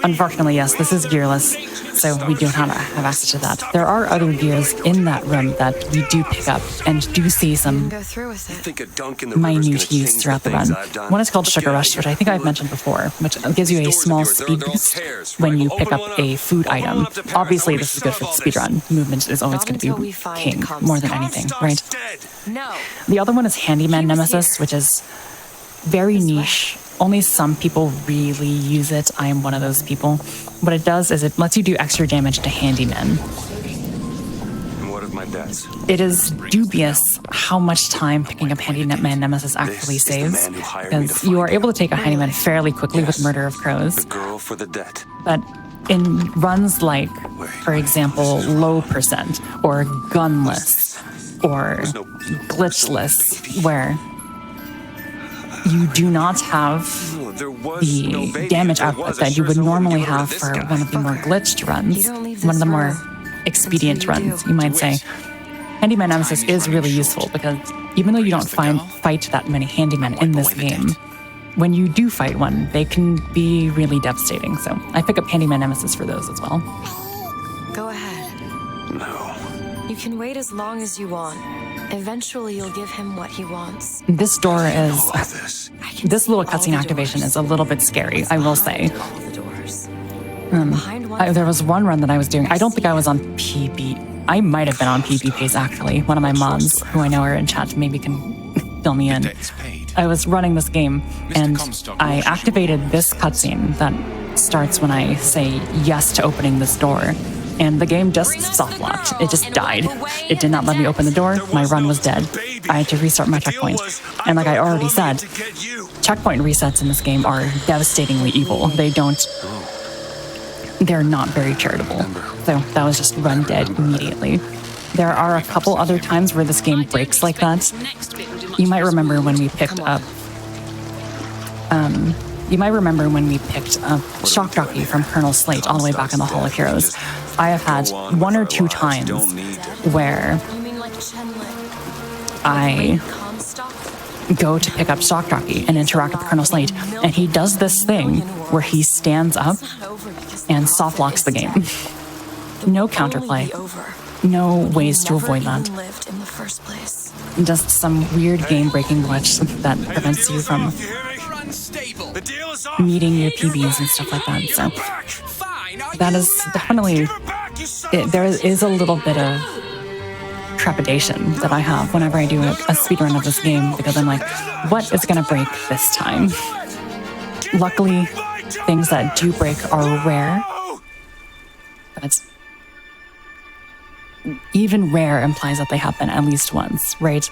Unfortunately, yes, this is gearless, so we don't have access to that. There are other gears in that room that we do pick up and do see some minute use throughout the run. One is called Sugar Rush, which I think I've mentioned before, which gives you a small speed boost when you pick up a food item. Obviously, this is good for the speedrun. Movement is always going to be king more than anything, right? The other one is Handyman Nemesis, which is very niche. Only some people really use it. I am one of those people. What it does is it lets you do extra damage to handymen. What of my debts? It is dubious how much time picking up Handyman Nemesis actually saves, because you are able to take a handyman fairly quickly with Murder of Crows. The girl for the debt. But in runs like, for example, low percent or gunless or glitchless, where you do not have the damage output that you would normally have for one of the more glitched runs, one of the more expedient runs, you might say. Handyman Nemesis is really useful because even though you don't fight that many handymen in this game, when you do fight one, they can be really devastating. So I pick up Handyman Nemesis for those as well. Go ahead. No. You can wait as long as you want. Eventually, you'll give him what he wants. This door is... All of this. This little cutscene activation is a little bit scary, I will say. All the doors. There was one run that I was doing. I don't think I was on PB. I might have been on PB pace, actually. One of my mods, who I know are in chat, maybe can fill me in. I was running this game, and I activated this cutscene that starts when I say yes to opening this door. And the game just soft-locked. It just died. It did not let me open the door. My run was dead. I had to restart my checkpoint. And like I already said, checkpoint resets in this game are devastatingly evil. They're not very charitable. So that was just run dead immediately. There are a couple other times where this game breaks like that. You might remember when we picked up Shock Jockey from Colonel Slate all the way back in the Hall of Heroes. I have had one or two times where I go to pick up Shock Jockey and interact with Colonel Slate, and he does this thing where he stands up and soft locks the game. No counterplay. No ways to avoid that. Just some weird game-breaking glitch that prevents you from meeting your PBs and stuff like that. So that is definitely... there is a little bit of trepidation that I have whenever I do a speedrun of this game, because I'm like, what is going to break this time? Luckily, things that do break are rare, but even rare implies that they happen at least once, right?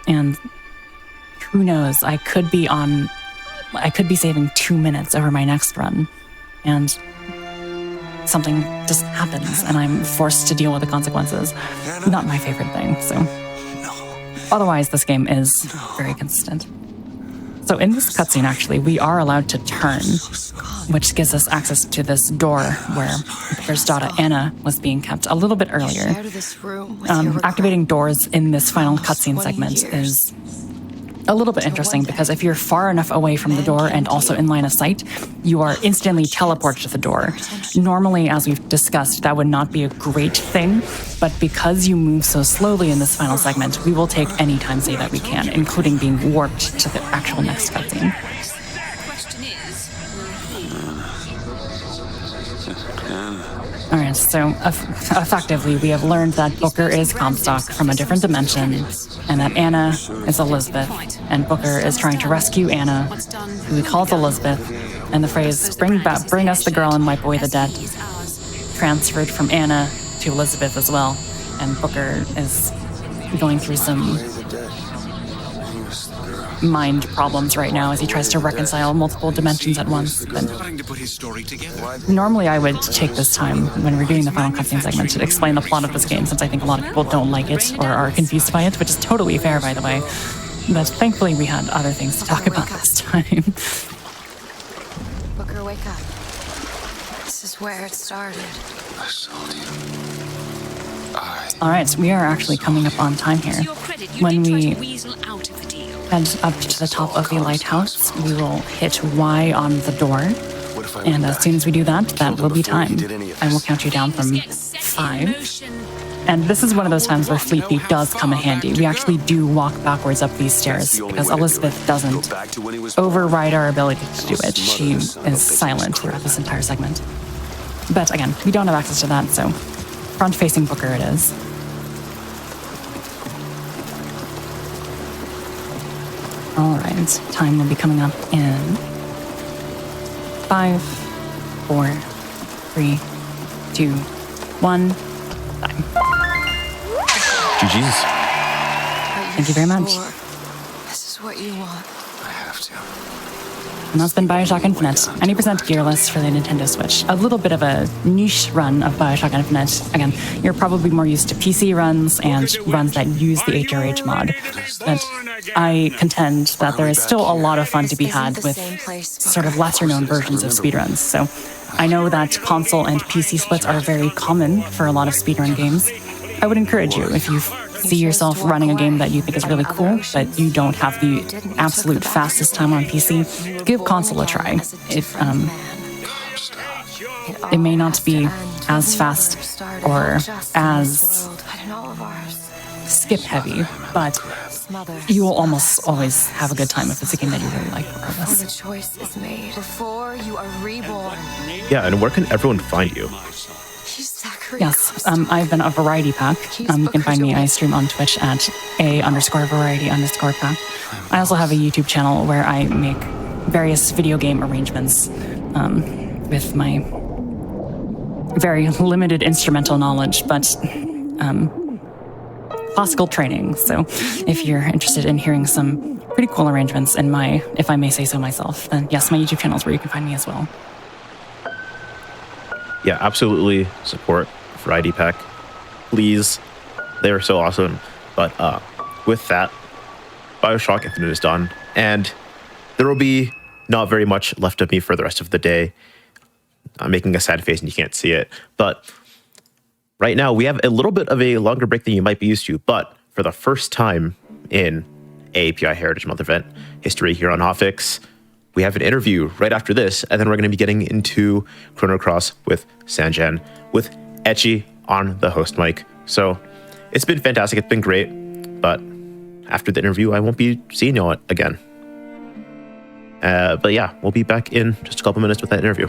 And who knows, I could be saving 2 minutes over my next run, and something just happens, and I'm forced to deal with the consequences. Not my favorite thing, so. Otherwise, this game is very consistent. So in this cutscene, actually, we are allowed to turn, which gives us access to this door where Booker's daughter Anna was being kept a little bit earlier. Activating doors in this final cutscene segment is a little bit interesting, because if you're far enough away from the door and also in line of sight, you are instantly teleported to the door. Normally, as we've discussed, that would not be a great thing, but because you move so slowly in this final segment, we will take any time save that we can, including being warped to the actual next cutscene. Alright, so effectively we have learned that Booker is Comstock from a different dimension, and that Anna is Elizabeth, and Booker is trying to rescue Anna, who he calls Elizabeth, and the phrase, bring us the girl and wipe away the debt, transferred from Anna to Elizabeth as well, and Booker is going through some mind problems right now as he tries to reconcile multiple dimensions at once. But normally I would take this time when we're doing the final cutscene segment to explain the plot of this game, since I think a lot of people don't like it or are confused by it, which is totally fair, by the way. But thankfully we had other things to talk about this time. Booker, wake up. This is where it started. I sold you. Alright, so we are actually coming up on time here. When we head up to the top of the lighthouse, we will hit Y on the door, and as soon as we do that, that will be time. I will count you down from 5. And this is one of those times where Fleet Feet does come in handy. We actually do walk backwards up these stairs, because Elizabeth doesn't override our ability to do it. She is silent throughout this entire segment. But again, we don't have access to that, so front-facing Booker it is. Alright, time will be coming up in 5, 4, 3, 2, 1, time. GG's. Thank you very much. This is what you want. I have to. And that's been BioShock Infinite, 90% gearless for the Nintendo Switch. A little bit of a niche run of BioShock Infinite. Again, you're probably more used to PC runs and runs that use the HRH mod. But I contend that there is still a lot of fun to be had with sort of lesser-known versions of speedruns. So I know that console and PC splits are very common for a lot of speedrun games. I would encourage you, if you see yourself running a game that you think is really cool, but you don't have the absolute fastest time on PC, give console a try. It may not be as fast or as skip heavy, but you will almost always have a good time if it's a game that you really like, regardless. The choice is made before you are reborn. Yeah, and where can everyone find you? Yes, I've been a variety pack. You can find me, I stream on Twitch at _variety_pack. I also have a YouTube channel where I make various video game arrangements with my very limited instrumental knowledge, but classical training. So if you're interested in hearing some pretty cool arrangements in my, if I may say so myself, then yes, my YouTube channel is where you can find me as well. Yeah, absolutely support Variety Pack. Please. They're so awesome. But with that, BioShock Infinite is done. And there will be not very much left of me for the rest of the day. I'm making a sad face and you can't see it. But right now, we have a little bit of a longer break than you might be used to. But for the first time in AAPI Heritage Month event history here on Hotfix, we have an interview right after this, and then we're going to be getting into Chrono Cross with Sanjan, with Etchy on the host mic. So it's been fantastic. It's been great. But after the interview, I won't be seeing y'all again. But yeah, we'll be back in just a couple minutes with that interview.